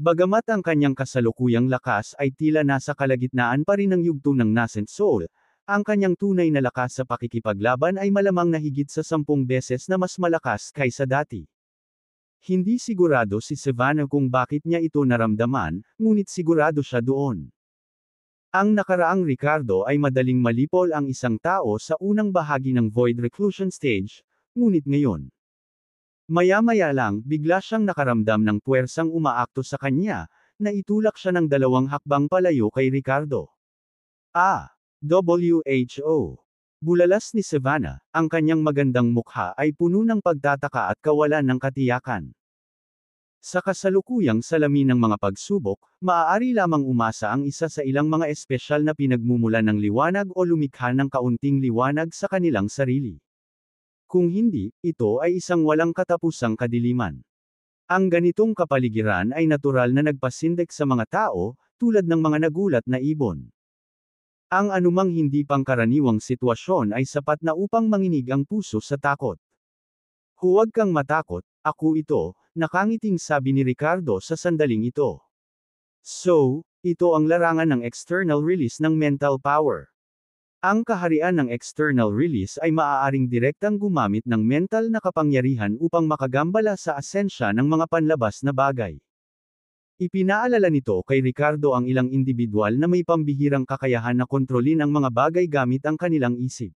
Bagamat ang kanyang kasalukuyang lakas ay tila nasa kalagitnaan pa rin ng yugto ng nascent soul, ang kanyang tunay na lakas sa pakikipaglaban ay malamang na higit sa 10 beses na mas malakas kaysa dati. Hindi sigurado si Savannah kung bakit niya ito naramdaman, ngunit sigurado siya doon. Ang nakaraang Ricardo ay madaling malipol ang isang tao sa unang bahagi ng void reclusion stage, ngunit ngayon. Maya-maya lang, bigla siyang nakaramdam ng puwersang umaakto sa kanya, na itulak siya ng 2 hakbang palayo kay Ricardo. WHO. Bulalas ni Savannah, ang kanyang magandang mukha ay puno ng pagtataka at kawalan ng katiyakan. Sa kasalukuyang salamin ng mga pagsubok, maaari lamang umasa ang isa sa ilang mga espesyal na pinagmumulan ng liwanag o lumikha ng kaunting liwanag sa kanilang sarili. Kung hindi, ito ay isang walang katapusang kadiliman. Ang ganitong kapaligiran ay natural na nagpasindak sa mga tao, tulad ng mga nagulat na ibon. Ang anumang hindi pangkaraniwang sitwasyon ay sapat na upang manginig ang puso sa takot. Huwag kang matakot, ako ito, nakangiting sabi ni Ricardo sa sandaling ito. So, ito ang larangan ng external release ng mental power. Ang kaharian ng external release ay maaaring direktang gumamit ng mental na kapangyarihan upang makagambala sa asensya ng mga panlabas na bagay. Ipinaalala nito kay Ricardo ang ilang individual na may pambihirang kakayahan na kontrolin ang mga bagay gamit ang kanilang isip.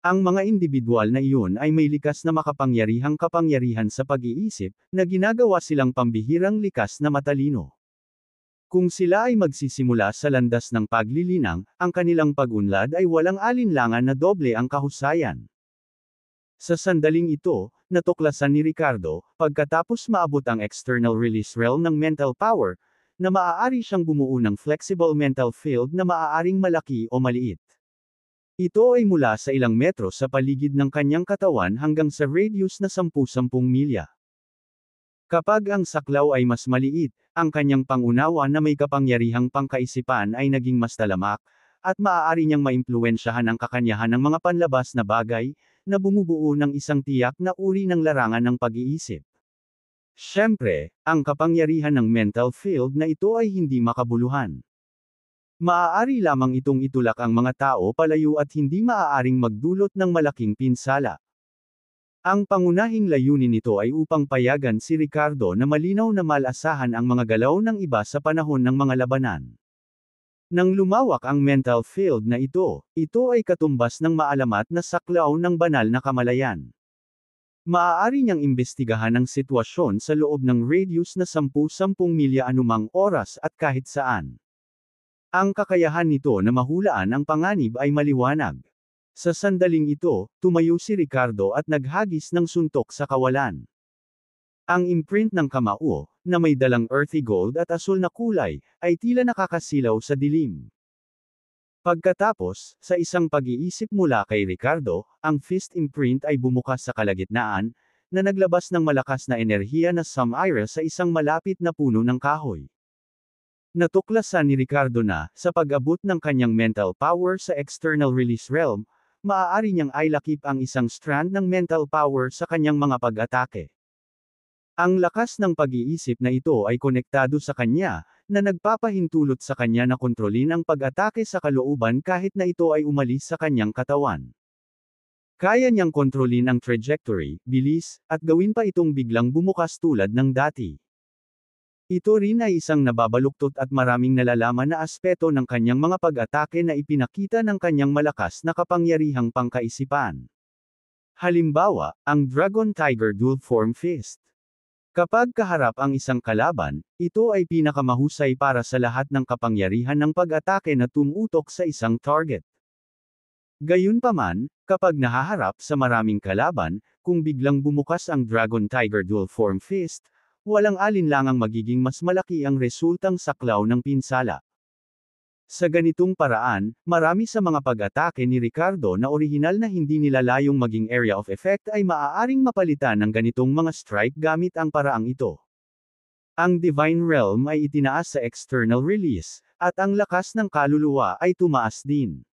Ang mga individual na iyon ay may likas na makapangyarihang kapangyarihan sa pag-iisip, na ginagawa silang pambihirang likas na matalino. Kung sila ay magsisimula sa landas ng paglilinang, ang kanilang pag-unlad ay walang alinlangan na doble ang kahusayan. Sa sandaling ito, natuklasan ni Ricardo, pagkatapos maabot ang external release realm ng mental power, na maaari siyang bumuo ng flexible mental field na maaaring malaki o maliit. Ito ay mula sa ilang metro sa paligid ng kanyang katawan hanggang sa radius na 10-10 milya. Kapag ang saklaw ay mas maliit, ang kanyang pangunawa na may kapangyarihang pangkaisipan ay naging mas talamak, at maaari niyang maimpluwensyahan ang kakanyahan ng mga panlabas na bagay, na bumubuo ng isang tiyak na uri ng larangan ng pag-iisip. Siyempre, ang kapangyarihan ng mental field na ito ay hindi makabuluhan. Maaari lamang itong itulak ang mga tao palayo at hindi maaaring magdulot ng malaking pinsala. Ang pangunahing layunin nito ay upang payagan si Ricardo na malinaw na malasahan ang mga galaw ng iba sa panahon ng mga labanan. Nang lumawak ang mental field na ito ay katumbas ng maalamat na saklaw ng banal na kamalayan. Maaari niyang imbestigahan ang sitwasyon sa loob ng radius na 10-10 milya anumang oras at kahit saan. Ang kakayahan nito na mahulaan ang panganib ay maliwanag. Sa sandaling ito, tumayo si Ricardo at naghagis ng suntok sa kawalan. Ang imprint ng kamao, na may dalang earthy gold at asul na kulay, ay tila nakakasilaw sa dilim. Pagkatapos, sa isang pag-iisip mula kay Ricardo, ang fist imprint ay bumukas sa kalagitnaan, na naglabas ng malakas na enerhiya na sumira sa isang malapit na puno ng kahoy. Natuklasan ni Ricardo na, sa pag-abot ng kanyang mental power sa external release realm, maaari niyang ailakip ang isang strand ng mental power sa kanyang mga pag-atake. Ang lakas ng pag-iisip na ito ay konektado sa kanya, na nagpapahintulot sa kanya na kontrolin ang pag-atake sa kalooban kahit na ito ay umalis sa kanyang katawan. Kaya niyang kontrolin ang trajectory, bilis, at gawin pa itong biglang bumukas tulad ng dati. Ito rin ay isang nababaluktot at maraming nalalaman na aspeto ng kanyang mga pag-atake na ipinakita ng kanyang malakas na kapangyarihang pangkaisipan. Halimbawa, ang Dragon Tiger Dual Form Fist. Kapag kaharap ang isang kalaban, ito ay pinakamahusay para sa lahat ng kapangyarihan ng pag-atake na tumutok sa isang target. Gayunpaman, kapag nahaharap sa maraming kalaban, kung biglang bumukas ang Dragon Tiger Dual Form Fist, walang alinlangang magiging mas malaki ang resultang saklaw ng pinsala. Sa ganitong paraan, marami sa mga pag-atake ni Ricardo na orihinal na hindi nilalayong maging area of effect ay maaaring mapalitan ng ganitong mga strike gamit ang paraang ito. Ang Divine Realm ay itinaas sa external release, at ang lakas ng kaluluwa ay tumaas din.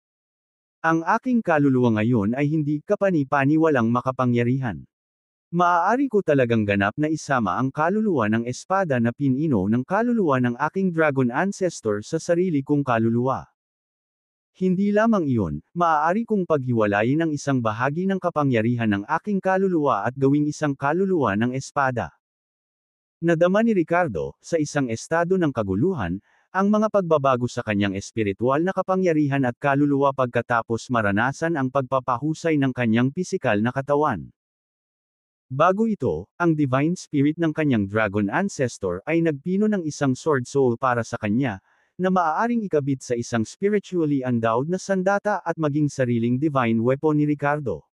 Ang aking kaluluwa ngayon ay hindi kapani-paniwalang makapangyarihan. Maaari ko talagang ganap na isama ang kaluluwa ng espada na pinino ng kaluluwa ng aking dragon ancestor sa sarili kong kaluluwa. Hindi lamang iyon, maaari kong paghiwalayin ang isang bahagi ng kapangyarihan ng aking kaluluwa at gawing isang kaluluwa ng espada. Nadama ni Ricardo, sa isang estado ng kaguluhan, ang mga pagbabago sa kanyang espiritual na kapangyarihan at kaluluwa pagkatapos maranasan ang pagpapahusay ng kanyang pisikal na katawan. Bago ito, ang divine spirit ng kanyang dragon ancestor ay nagpino ng isang sword soul para sa kanya, na maaaring ikabit sa isang spiritually endowed na sandata at maging sariling divine weapon ni Ricardo.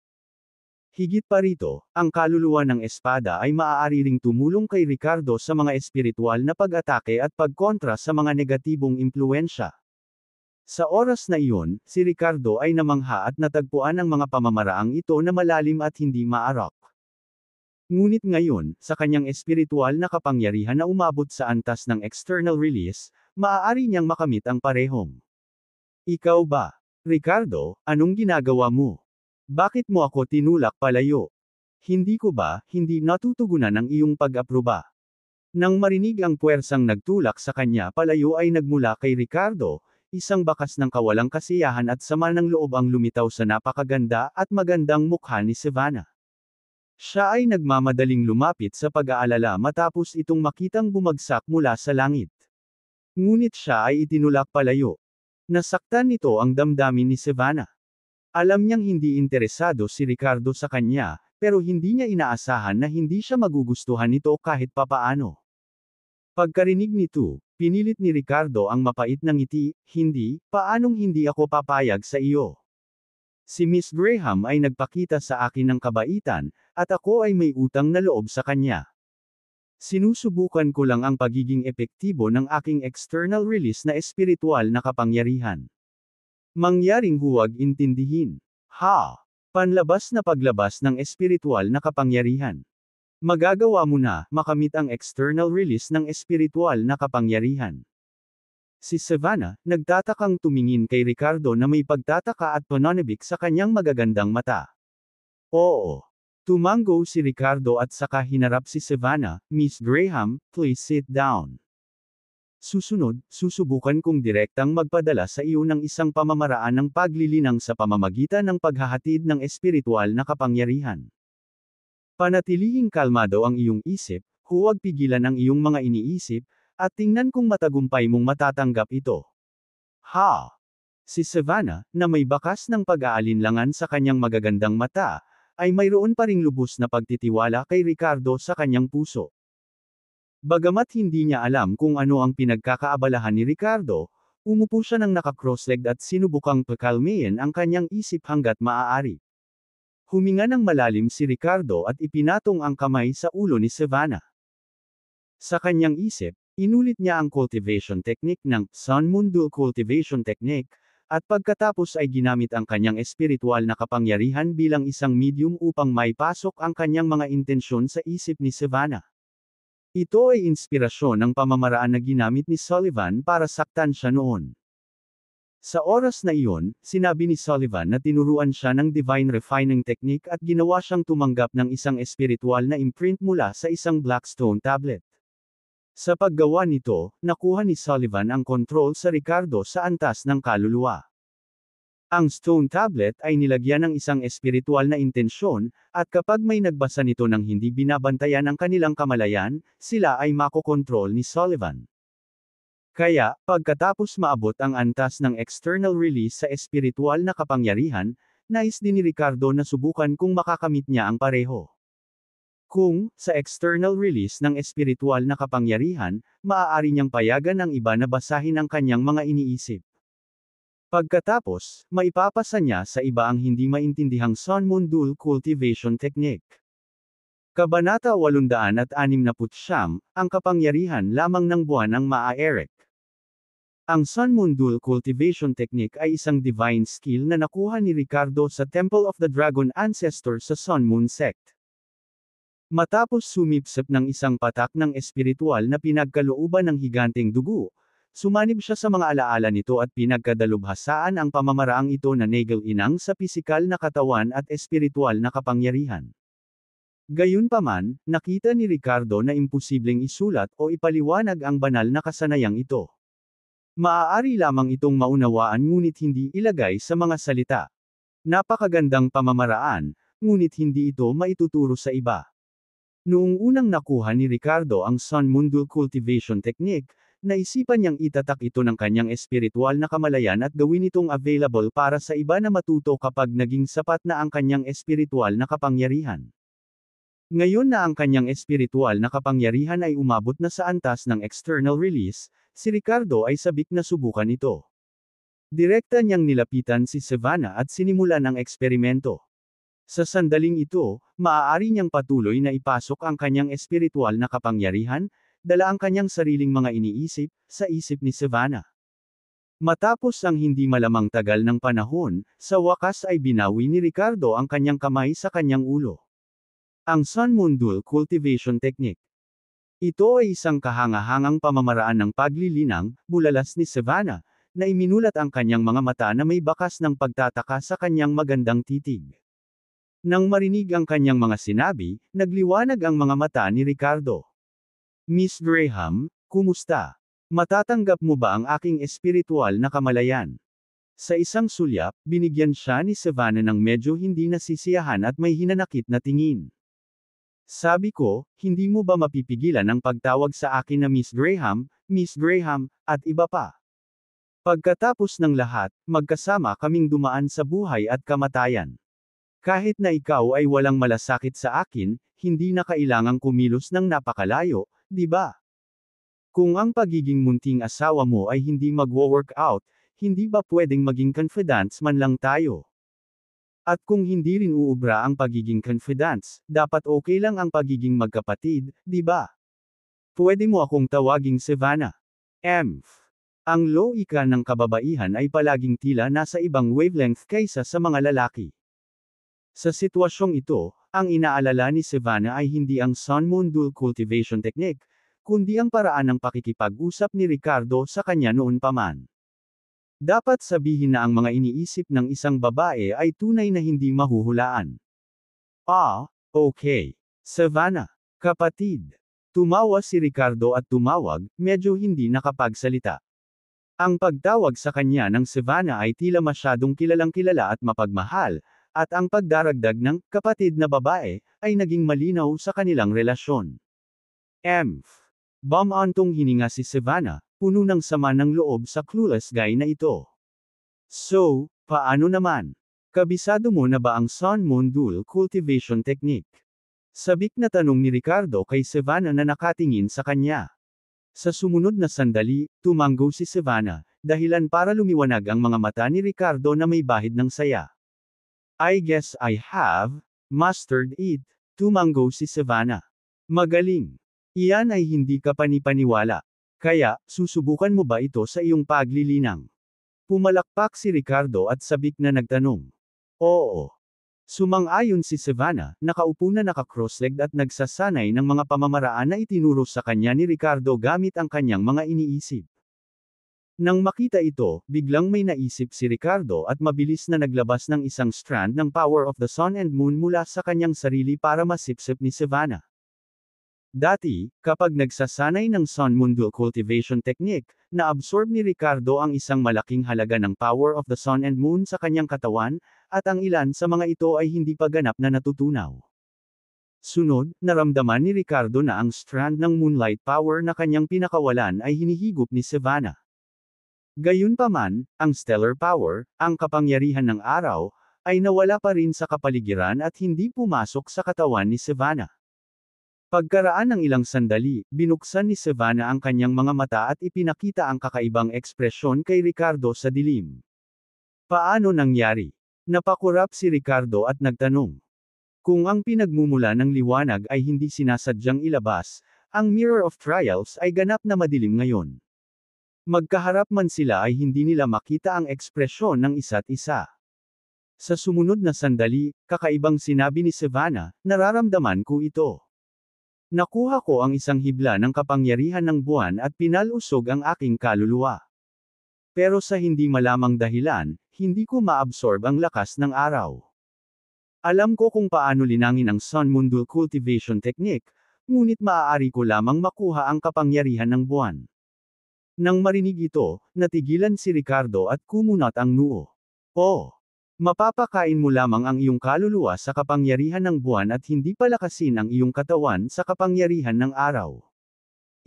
Higit pa rito, ang kaluluwa ng espada ay maaari ring tumulong kay Ricardo sa mga espiritual na pag-atake at pagkontra sa mga negatibong impluensya. Sa oras na iyon, si Ricardo ay namangha at natagpuan ang mga pamamaraang ito na malalim at hindi maarok. Ngunit ngayon, sa kanyang espiritual na kapangyarihan na umabot sa antas ng external release, maaari niyang makamit ang parehong. Ikaw ba, Ricardo, anong ginagawa mo? Bakit mo ako tinulak palayo? Hindi ko ba, hindi natutugunan ang iyong pag-aproba? Nang marinig ang puwersang nagtulak sa kanya palayo ay nagmula kay Ricardo, isang bakas ng kawalang kasiyahan at sama ng loob ang lumitaw sa napakaganda at magandang mukha ni Savannah. Siya ay nagmamadaling lumapit sa pag-aalala matapos itong makitang bumagsak mula sa langit. Ngunit siya ay itinulak palayo. Nasaktan nito ang damdamin ni Savannah. Alam niyang hindi interesado si Ricardo sa kanya, pero hindi niya inaasahan na hindi siya magugustuhan nito kahit papaano. Pagkarinig nito, pinilit ni Ricardo ang mapait na ngiti, hindi, paanong hindi ako papayag sa iyo? Si Miss Graham ay nagpakita sa akin ng kabaitan, at ako ay may utang na loob sa kanya. Sinusubukan ko lang ang pagiging epektibo ng aking external release na espiritual na kapangyarihan. Mangyaring huwag intindihin. Ha! Panlabas na paglabas ng espiritual na kapangyarihan. Magagawa mo na, makamit ang external release ng espiritual na kapangyarihan. Si Savannah, nagtatakang tumingin kay Ricardo na may pagtataka at pananabik sa kanyang magagandang mata. Oo. Tumango si Ricardo at saka hinarap si Savannah, Miss Graham, please sit down. Susunod, susubukan kong direktang magpadala sa iyo ng isang pamamaraan ng paglilinang sa pamamagitan ng paghahatid ng espiritual na kapangyarihan. Panatilihing kalmado ang iyong isip, huwag pigilan ang iyong mga iniisip, at tingnan kung matagumpay mong matatanggap ito. Ha! Si Savannah, na may bakas ng pag-aalinlangan sa kanyang magagandang mata, ay mayroon pa ring lubos na pagtitiwala kay Ricardo sa kanyang puso. Bagamat hindi niya alam kung ano ang pinagkakaabalahan ni Ricardo, umupo siya ng naka-cross-legged at sinubukang pakalmayin ang kanyang isip hanggat maaari. Huminga ng malalim si Ricardo at ipinatong ang kamay sa ulo ni Savannah. Sa kanyang isip, inulit niya ang cultivation technique ng Sun Moon Dual Cultivation Technique, at pagkatapos ay ginamit ang kanyang espiritual na kapangyarihan bilang isang medium upang maipasok ang kanyang mga intensyon sa isip ni Savannah. Ito ay inspirasyon ng pamamaraan na ginamit ni Sullivan para saktan siya noon. Sa oras na iyon, sinabi ni Sullivan na tinuruan siya ng Divine Refining Technique at ginawa siyang tumanggap ng isang espiritual na imprint mula sa isang Blackstone tablet. Sa paggawa nito, nakuha ni Sullivan ang kontrol sa Ricardo sa antas ng kaluluwa. Ang stone tablet ay nilagyan ng isang espiritual na intensyon, at kapag may nagbasa nito ng hindi binabantayan ang kanilang kamalayan, sila ay makokontrol ni Sullivan. Kaya, pagkatapos maabot ang antas ng external release sa espiritual na kapangyarihan, nais din ni Ricardo na subukan kung makakamit niya ang pareho. Kung, sa external release ng espiritual na kapangyarihan, maaari niyang payagan ang iba na basahin ang kanyang mga iniisip. Pagkatapos, maipapasa niya sa iba ang hindi maintindihang Sun Moon Dual Cultivation Technique. Kabanata 869, ang kapangyarihan lamang ng buwan ng Maa-Erek. Ang Sun Moon Dual Cultivation Technique ay isang divine skill na nakuha ni Ricardo sa Temple of the Dragon Ancestor sa Sun Moon Sect. Matapos sumipsip ng isang patak ng espiritual na pinagkalooban ng higanteng dugo, sumanib siya sa mga alaala nito at pinagkadalubhasaan ang pamamaraang ito na nagel-inang sa pisikal na katawan at espiritual na kapangyarihan. Gayunpaman, nakita ni Ricardo na imposibleng isulat o ipaliwanag ang banal na kasanayang ito. Maaari lamang itong maunawaan ngunit hindi ilagay sa mga salita. Napakagandang pamamaraan, ngunit hindi ito maituturo sa iba. Noong unang nakuha ni Ricardo ang Sun Moon Dual Cultivation Technique, naisipan niyang itatak ito ng kanyang espiritual na kamalayan at gawin itong available para sa iba na matuto kapag naging sapat na ang kanyang espiritual na kapangyarihan. Ngayon na ang kanyang espiritual na kapangyarihan ay umabot na sa antas ng external release, si Ricardo ay sabik na subukan ito. Direkta niyang nilapitan si Savannah at sinimulan ang eksperimento. Sa sandaling ito, maaari niyang patuloy na ipasok ang kanyang espiritual na kapangyarihan, dala ang kanyang sariling mga iniisip, sa isip ni Savannah. Matapos ang hindi malamang tagal ng panahon, sa wakas ay binawi ni Ricardo ang kanyang kamay sa kanyang ulo. Ang Sun Moon Dual Cultivation Technique. Ito ay isang kahangahangang pamamaraan ng paglilinang, bulalas ni Savannah, na iminulat ang kanyang mga mata na may bakas ng pagtataka sa kanyang magandang titig. Nang marinig ang kanyang mga sinabi, nagliwanag ang mga mata ni Ricardo. Miss Graham, kumusta? Matatanggap mo ba ang aking espiritual na kamalayan? Sa isang sulyap, binigyan siya ni Savannah ng medyo hindi nasisiyahan at may hinanakit na tingin. Sabi ko, hindi mo ba mapipigilan ang pagtawag sa akin na Miss Graham, at iba pa? Pagkatapos ng lahat, magkasama kaming dumaan sa buhay at kamatayan. Kahit na ikaw ay walang malasakit sa akin, hindi na kailangang kumilos ng napakalayo, di ba? Kung ang pagiging munting asawa mo ay hindi magwo-work out, hindi ba pwedeng maging confidants man lang tayo? At kung hindi rin uubra ang pagiging confidants, dapat okay lang ang pagiging magkapatid, di ba? Pwede mo akong tawaging Savannah. Ang loika ng kababaihan ay palaging tila nasa ibang wavelength kaysa sa mga lalaki. Sa sitwasyong ito, ang inaalala ni Savannah ay hindi ang Sun Moon Dual Cultivation Technique, kundi ang paraan ng pakikipag-usap ni Ricardo sa kanya noon pa man. Dapat sabihin na ang mga iniisip ng isang babae ay tunay na hindi mahuhulaan. Okay. Savannah. Kapatid. Tumawa si Ricardo at tumawag, medyo hindi nakapagsalita. Ang pagtawag sa kanya ng Savannah ay tila masyadong kilalang-kilala at mapagmahal, at ang pagdaragdag ng kapatid na babae ay naging malinaw sa kanilang relasyon. Bumantong hininga si Savannah, puno ng sama ng loob sa clueless guy na ito. So, paano naman? Kabisado mo na ba ang Sun Moon Dual Cultivation Technique? Sabik na tanong ni Ricardo kay Savannah na nakatingin sa kanya. Sa sumunod na sandali, tumanggo si Savannah, dahilan para lumiwanag ang mga mata ni Ricardo na may bahid ng saya. I guess I have mastered it, tumanggo si Savannah. Magaling. Iyan ay hindi ka panipaniwala. Kaya, susubukan mo ba ito sa iyong paglilinang? Pumalakpak si Ricardo at sabik na nagtanong. Oo. Sumang-ayon si Savannah, nakaupo na naka-cross-legged at nagsasanay ng mga pamamaraan na itinuro sa kanya ni Ricardo gamit ang kanyang mga iniisip. Nang makita ito, biglang may naisip si Ricardo at mabilis na naglabas ng isang strand ng Power of the Sun and Moon mula sa kanyang sarili para masipsip ni Savannah. Dati, kapag nagsasanay ng Sun Moon Dual Cultivation Technique, na-absorb ni Ricardo ang isang malaking halaga ng Power of the Sun and Moon sa kanyang katawan, at ang ilan sa mga ito ay hindi pa ganap na natutunaw. Sunod, naramdaman ni Ricardo na ang strand ng Moonlight Power na kanyang pinakawalan ay hinihigop ni Savannah. Gayunpaman, ang Stellar Power, ang kapangyarihan ng araw, ay nawala pa rin sa kapaligiran at hindi pumasok sa katawan ni Savannah. Pagkaraan ng ilang sandali, binuksan ni Savannah ang kanyang mga mata at ipinakita ang kakaibang ekspresyon kay Ricardo sa dilim. Paano nangyari? Napakurap si Ricardo at nagtanong. Kung ang pinagmumula ng liwanag ay hindi sinasadyang ilabas, ang Mirror of Trials ay ganap na madilim ngayon. Magkaharap man sila ay hindi nila makita ang ekspresyon ng isa't isa. Sa sumunod na sandali, kakaibang sinabi ni Savannah, nararamdaman ko ito. Nakuha ko ang isang hibla ng kapangyarihan ng buwan at pinalusog ang aking kaluluwa. Pero sa hindi malamang dahilan, hindi ko maabsorb ang lakas ng araw. Alam ko kung paano linangin ang Sun Moon Dual Cultivation Technique, ngunit maaari ko lamang makuha ang kapangyarihan ng buwan. Nang marinig ito, natigilan si Ricardo at kumunat ang noo. Oh! Mapapakain mo lamang ang iyong kaluluwa sa kapangyarihan ng buwan at hindi palakasin ang iyong katawan sa kapangyarihan ng araw.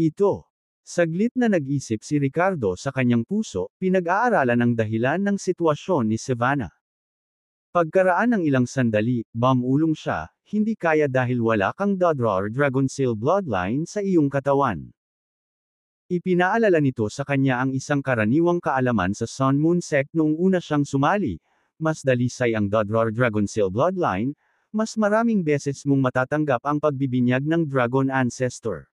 Ito. Saglit na nag-isip si Ricardo sa kanyang puso, pinag-aaralan ang dahilan ng sitwasyon ni Savannah. Pagkaraan ng ilang sandali, bumulong siya, hindi kaya dahil wala kang Dodror Dragon Seal bloodline sa iyong katawan. Ipinaalala nito sa kanya ang isang karaniwang kaalaman sa Sun Moon Sect noong una siyang sumali. Mas dalisay ang Dodror Dragon Seal bloodline, mas maraming beses mong matatanggap ang pagbibinyag ng Dragon Ancestor.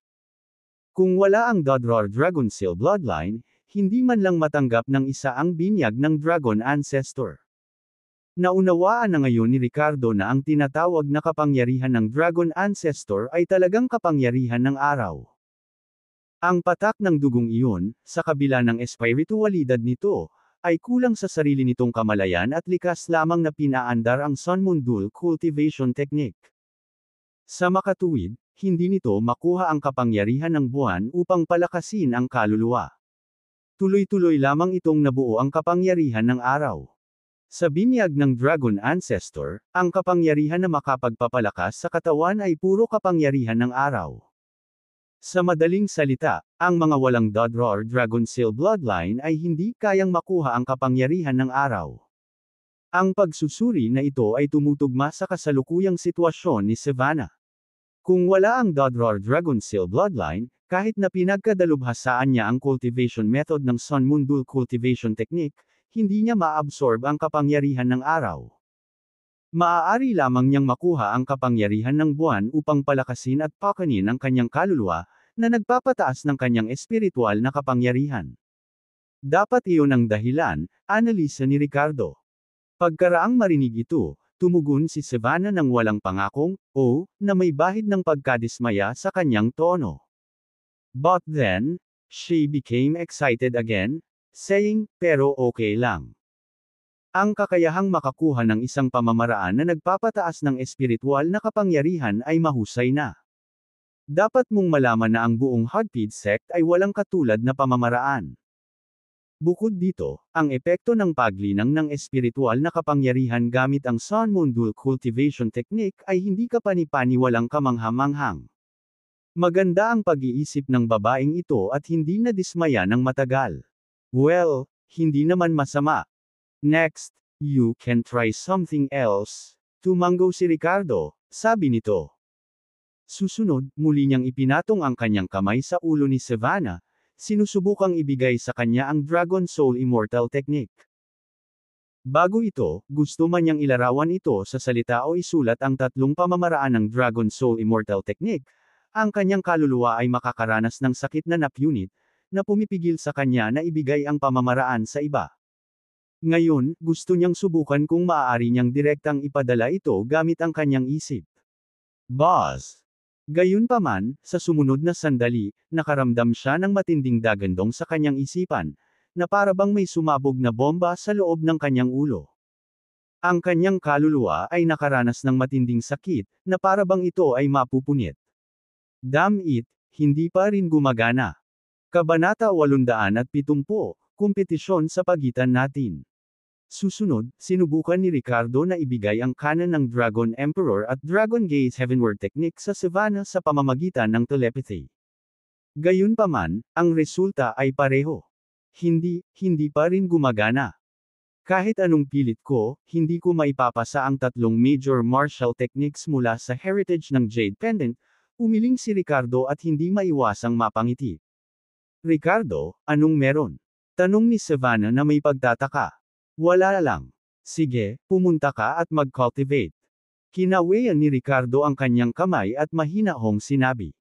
Kung wala ang Dodror Dragon Seal bloodline, hindi man lang matanggap ng isa ang binyag ng Dragon Ancestor. Naunawaan na ngayon ni Ricardo na ang tinatawag na kapangyarihan ng Dragon Ancestor ay talagang kapangyarihan ng araw. Ang patak ng dugong iyon, sa kabila ng espiritualidad nito, ay kulang sa sarili nitong kamalayan at likas lamang na pinaandar ang Sun Moon Dual Cultivation Technique. Sa makatuwid, hindi nito makuha ang kapangyarihan ng buwan upang palakasin ang kaluluwa. Tuloy-tuloy lamang itong nabuo ang kapangyarihan ng araw. Sa binyag ng Dragon Ancestor, ang kapangyarihan na makapagpapalakas sa katawan ay puro kapangyarihan ng araw. Sa madaling salita, ang mga walang Dodror Dragon Seal bloodline ay hindi kayang makuha ang kapangyarihan ng araw. Ang pagsusuri na ito ay tumutugma sa kasalukuyang sitwasyon ni Savannah. Kung wala ang Dodror Dragon Seal bloodline, kahit na pinagkadalubhasaan niya ang cultivation method ng Sun Moon Dual Cultivation Technique, hindi niya maabsorb ang kapangyarihan ng araw. Maaari lamang niyang makuha ang kapangyarihan ng buwan upang palakasin at pakanin ang kanyang kaluluwa, na nagpapataas ng kanyang espiritual na kapangyarihan. Dapat iyon ang dahilan, analisa ni Ricardo. Pagkaraang marinig ito, tumugon si Savannah ng walang pangakong, na may bahid ng pagkadismaya sa kanyang tono. But then, she became excited again, saying, pero okay lang. Ang kakayahang makakuha ng isang pamamaraan na nagpapataas ng espiritual na kapangyarihan ay mahusay na. Dapat mong malaman na ang buong Hudpid sect ay walang katulad na pamamaraan. Bukod dito, ang epekto ng paglinang ng espiritual na kapangyarihan gamit ang Sun Moon Dual Cultivation Technique ay hindi kapani-paniwalang kamangha-manghang. Maganda ang pag-iisip ng babaeng ito at hindi na dismaya ng matagal. Well, hindi naman masama. Next, you can try something else. Tumango si Ricardo, sabi nito. Susunod, muli niyang ipinatong ang kanyang kamay sa ulo ni Savannah, sinusubukang ibigay sa kanya ang Dragon Soul Immortal Technique. Bago ito, gusto man niyang ilarawan ito sa salita o isulat ang tatlong pamamaraan ng Dragon Soul Immortal Technique, ang kanyang kaluluwa ay makakaranas ng sakit na napunit, na pumipigil sa kanya na ibigay ang pamamaraan sa iba. Ngayon, gusto niyang subukan kung maaari niyang direktang ipadala ito gamit ang kanyang isip. Boss! Gayunpaman, sa sumunod na sandali, nakaramdam siya ng matinding dagandong sa kanyang isipan, na parabang may sumabog na bomba sa loob ng kanyang ulo. Ang kanyang kaluluwa ay nakaranas ng matinding sakit, na parabang ito ay mapupunit. Damn it, hindi pa rin gumagana. Kabanata 870, Kompetisyon sa pagitan natin. Susunod, sinubukan ni Ricardo na ibigay ang kanan ng Dragon Emperor at Dragon Gaze Heavenward Technique sa Savannah sa pamamagitan ng telepathy. Gayunpaman, ang resulta ay pareho. Hindi pa rin gumagana. Kahit anong pilit ko, hindi ko maipapasa ang tatlong major martial techniques mula sa heritage ng Jade Pendant, umiling si Ricardo at hindi maiwasang mapangiti. Ricardo, anong meron? Tanong ni Savannah na may pagtataka. Wala lang. Sige, pumunta ka at mag-cultivate. Kinawayan ni Ricardo ang kanyang kamay at mahinahong sinabi.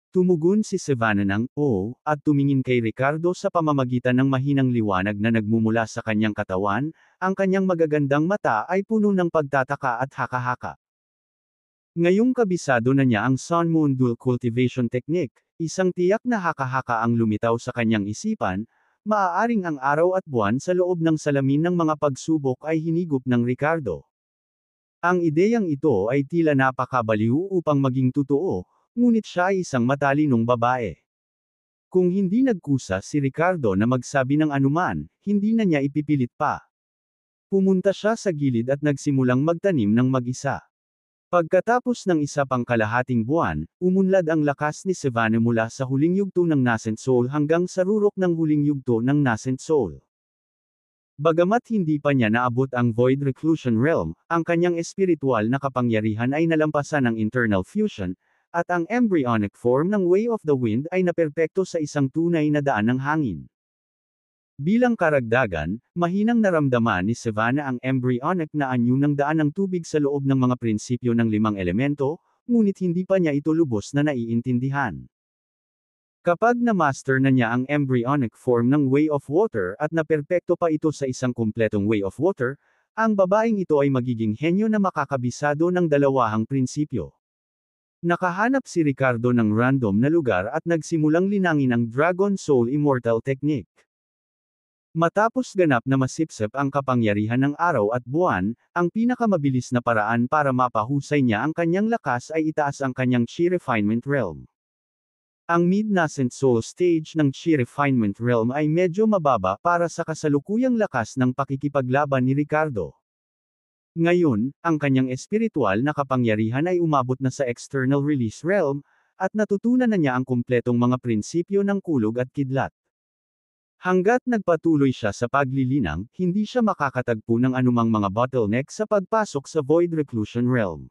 Tumugon si Savannah ng, "Oo," at tumingin kay Ricardo sa pamamagitan ng mahinang liwanag na nagmumula sa kanyang katawan, ang kanyang magagandang mata ay puno ng pagtataka at haka-haka. Ngayong kabisado na niya ang Sun Moon Dual Cultivation Technique, isang tiyak na haka-haka ang lumitaw sa kanyang isipan, maaaring ang araw at buwan sa loob ng salamin ng mga pagsubok ay hinigop ng Ricardo. Ang ideyang ito ay tila napakabaliw upang maging totoo, ngunit siya ay isang matalinong babae. Kung hindi nagkusa si Ricardo na magsabi ng anuman, hindi na niya ipipilit pa. Pumunta siya sa gilid at nagsimulang magtanim ng mag-isa. Pagkatapos ng isa pang kalahating buwan, umunlad ang lakas ni Savannah mula sa huling yugto ng Nascent Soul hanggang sa rurok ng huling yugto ng Nascent Soul. Bagamat hindi pa niya naabot ang Void Reclusion Realm, ang kanyang espiritual na kapangyarihan ay nalampasan ng Internal Fusion, at ang embryonic form ng Way of the Wind ay naperpekto sa isang tunay na daan ng hangin. Bilang karagdagan, mahinang naramdaman ni Savannah ang embryonic na anyo ng daan ng tubig sa loob ng mga prinsipyo ng 5 elemento, ngunit hindi pa niya ito lubos na naiintindihan. Kapag na-master na niya ang embryonic form ng Way of Water at naperpekto pa ito sa isang kumpletong Way of Water, ang babaeng ito ay magiging henyo na makakabisado ng dalawahang prinsipyo. Nakahanap si Ricardo ng random na lugar at nagsimulang linangin ang Dragon Soul Immortal Technique. Matapos ganap na masipsip ang kapangyarihan ng araw at buwan, ang pinakamabilis na paraan para mapahusay niya ang kanyang lakas ay itaas ang kanyang Chi Refinement Realm. Ang mid-nascent soul stage ng Chi Refinement Realm ay medyo mababa para sa kasalukuyang lakas ng pakikipaglaban ni Ricardo. Ngayon, ang kanyang espiritual na kapangyarihan ay umabot na sa External Release Realm, at natutunan na niya ang kumpletong mga prinsipyo ng kulog at kidlat. Hanggat nagpatuloy siya sa paglilinang, hindi siya makakatagpo ng anumang mga bottleneck sa pagpasok sa Void Reclusion Realm.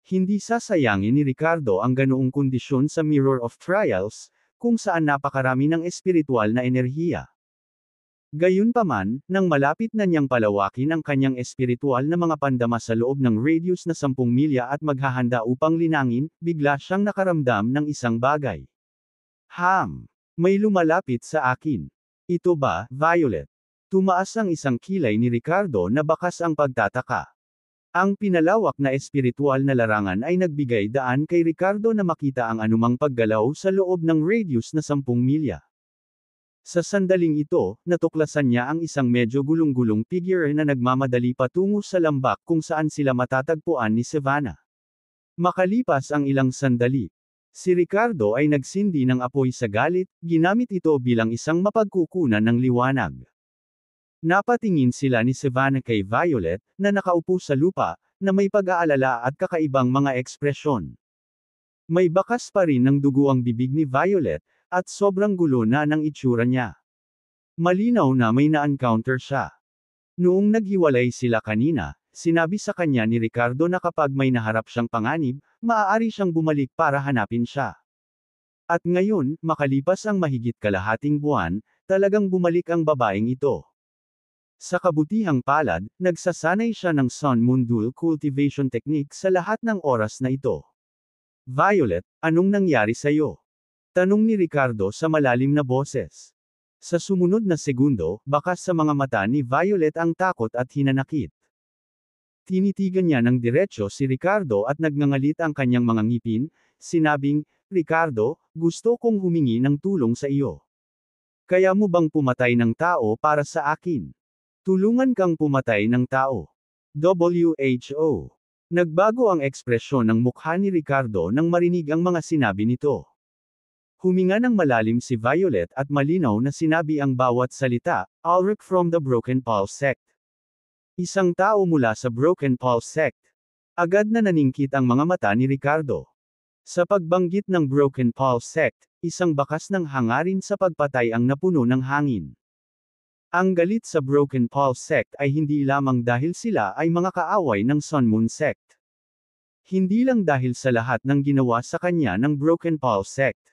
Hindi sasayangin ni Ricardo ang ganoong kondisyon sa Mirror of Trials, kung saan napakarami ng espiritual na enerhiya. Gayunpaman, nang malapit na niyang palawakin ang kanyang espiritual na mga pandama sa loob ng radius na 10 milya at maghahanda upang linangin, bigla siyang nakaramdam ng isang bagay. May lumalapit sa akin. Ito ba, Violet? Tumaas ang isang kilay ni Ricardo na bakas ang pagtataka. Ang pinalawak na espiritual na larangan ay nagbigay daan kay Ricardo na makita ang anumang paggalaw sa loob ng radius na 10 milya. Sa sandaling ito, natuklasan niya ang isang medyo gulong-gulong figure na nagmamadali patungo sa lambak kung saan sila matatagpuan ni Savannah. Makalipas ang ilang sandali, si Ricardo ay nagsindi ng apoy sa galit, ginamit ito bilang isang mapagkukunan ng liwanag. Napatingin sila ni Savannah kay Violet, na nakaupo sa lupa, na may pag-aalala at kakaibang mga ekspresyon. May bakas pa rin ng dugo ang bibig ni Violet, at sobrang gulo na ng itsura niya. Malinaw na may na-encounter siya. Noong naghiwalay sila kanina, sinabi sa kanya ni Ricardo na kapag may naharap siyang panganib, maaari siyang bumalik para hanapin siya. At ngayon, makalipas ang mahigit kalahating buwan, talagang bumalik ang babaeng ito. Sa kabutihang palad, nagsasanay siya ng Sun Moon Dual Cultivation Technique sa lahat ng oras na ito. Violet, anong nangyari sa'yo? Tanong ni Ricardo sa malalim na boses. Sa sumunod na segundo, bakas sa mga mata ni Violet ang takot at hinanakit. Tinitigan niya ng diretsyo si Ricardo at nagngangalit ang kanyang mga ngipin, sinabing, "Ricardo, gusto kong humingi ng tulong sa iyo. Kaya mo bang pumatay ng tao para sa akin? Tulungan kang pumatay ng tao." WHO. Nagbago ang ekspresyon ng mukha ni Ricardo nang marinig ang mga sinabi nito. Huminga ng malalim si Violet at malinaw na sinabi ang bawat salita, "Ulrich from the Broken Pulse Sect." Isang tao mula sa Broken Pulse Sect. Agad na naningkit ang mga mata ni Ricardo. Sa pagbanggit ng Broken Pulse Sect, isang bakas ng hangarin sa pagpatay ang napuno ng hangin. Ang galit sa Broken Pulse Sect ay hindi lamang dahil sila ay mga kaaway ng Sun Moon Sect. Hindi lang dahil sa lahat ng ginawa sa kanya ng Broken Pulse Sect.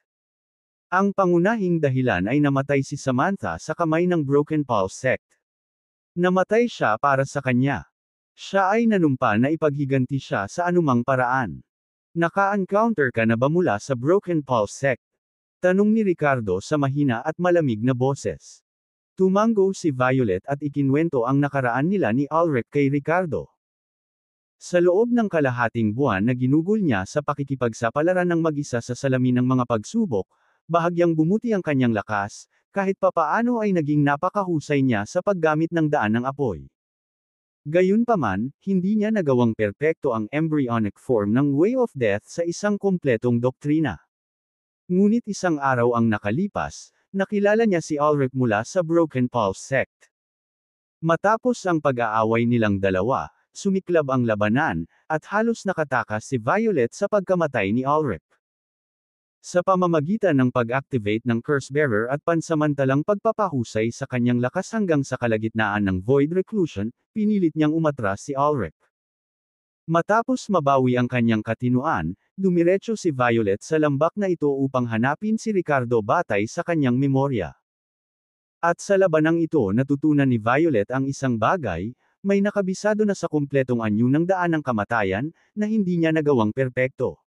Ang pangunahing dahilan ay namatay si Samantha sa kamay ng Broken Pulse Sect. Namatay siya para sa kanya. Siya ay nanumpa na ipaghiganti siya sa anumang paraan. Naka-encounter ka na ba mula sa Broken Pulse sect? Tanong ni Ricardo sa mahina at malamig na boses. Tumango si Violet at ikinwento ang nakaraan nila ni Ulrich kay Ricardo. Sa loob ng kalahating buwan na ginugol niya sa pakikipagsapalaran ng mag-isa sa salamin ng mga pagsubok, bahagyang bumuti ang kanyang lakas, kahit papaano ay naging napakahusay niya sa paggamit ng daan ng apoy. Gayunpaman, hindi niya nagawang perpekto ang embryonic form ng Way of Death sa isang kumpletong doktrina. Ngunit isang araw ang nakalipas, nakilala niya si Ulrich mula sa Broken Pulse sect. Matapos ang pag-aaway nilang dalawa, sumiklab ang labanan, at halos nakatakas si Violet sa pagkamatay ni Ulrich. Sa pamamagitan ng pag-activate ng Cursebearer at pansamantalang pagpapahusay sa kanyang lakas hanggang sa kalagitnaan ng Void Reclusion, pinilit niyang umatras si Ulrich. Matapos mabawi ang kanyang katinuan, dumiretso si Violet sa lambak na ito upang hanapin si Ricardo batay sa kanyang memorya. At sa labanang ito natutunan ni Violet ang isang bagay, may nakabisado na sa kumpletong anyo ng daan ng kamatayan, na hindi niya nagawang perpekto.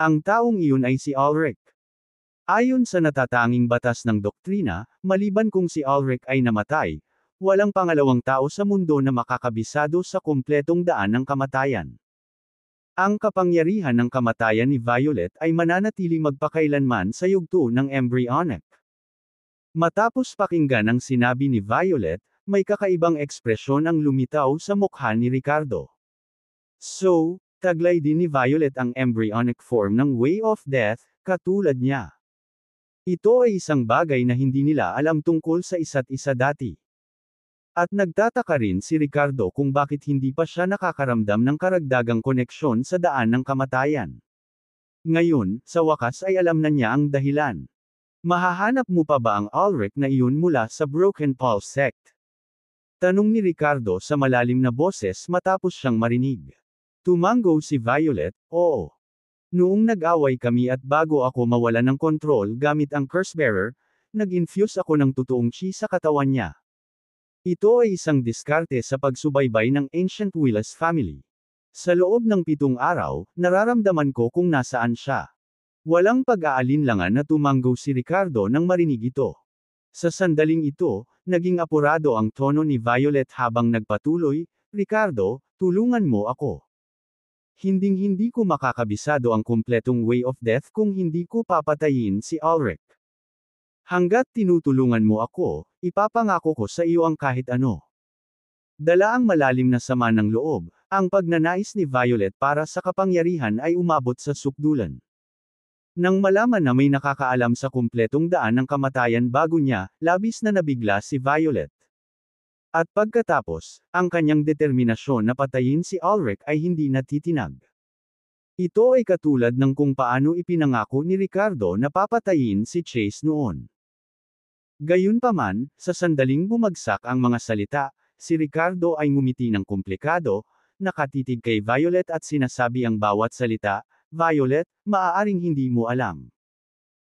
Ang taong iyon ay si Ulrich. Ayon sa natatanging batas ng doktrina, maliban kung si Ulrich ay namatay, walang pangalawang tao sa mundo na makakabisado sa kumpletong daan ng kamatayan. Ang kapangyarihan ng kamatayan ni Violet ay mananatili magpakailanman sa yugto ng embryonic. Matapos pakinggan ang sinabi ni Violet, may kakaibang ekspresyon ang lumitaw sa mukha ni Ricardo. So, taglay din ni Violet ang embryonic form ng Way of Death, katulad niya. Ito ay isang bagay na hindi nila alam tungkol sa isa't isa dati. At nagtataka rin si Ricardo kung bakit hindi pa siya nakakaramdam ng karagdagang koneksyon sa daan ng kamatayan. Ngayon, sa wakas ay alam na niya ang dahilan. Mahahanap mo pa ba ang Ulrich na iyon mula sa Broken Pulse sect? Tanong ni Ricardo sa malalim na boses matapos siyang marinig. Tumango si Violet, oo. Noong nag-away kami at bago ako mawala ng kontrol gamit ang Cursebearer, nag-infuse ako ng totoong chi sa katawan niya. Ito ay isang diskarte sa pagsubaybay ng Ancient Willis family. Sa loob ng 7 araw, nararamdaman ko kung nasaan siya. Walang pag-aalinlangan na tumango si Ricardo nang marinig ito. Sa sandaling ito, naging apurado ang tono ni Violet habang nagpatuloy, Ricardo, tulungan mo ako. Hinding-hindi ko makakabisado ang kumpletong Way of Death kung hindi ko papatayin si Ulrich. Hanggat tinutulungan mo ako, ipapangako ko sa iyo ang kahit ano. Dala ang malalim na sama ng loob, ang pagnanais ni Violet para sa kapangyarihan ay umabot sa sukdulan. Nang malaman na may nakakaalam sa kumpletong daan ng kamatayan bago niya, labis na nabigla si Violet. At pagkatapos, ang kanyang determinasyon na patayin si Ulrich ay hindi natitinag. Ito ay katulad ng kung paano ipinangako ni Ricardo na papatayin si Chase noon. Gayunpaman, sa sandaling bumagsak ang mga salita, si Ricardo ay ngumiti ng komplikado, nakatitig kay Violet at sinasabi ang bawat salita, Violet, maaaring hindi mo alam.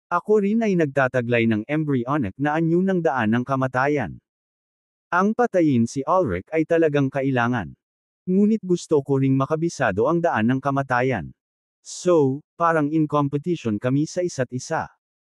Ako rin ay nagtataglay ng embryonic na anyo ng daan ng kamatayan. Ang patayin si Ulrich ay talagang kailangan. Ngunit gusto ko ring makabisado ang daan ng kamatayan. So, parang in competition kami sa isa't isa.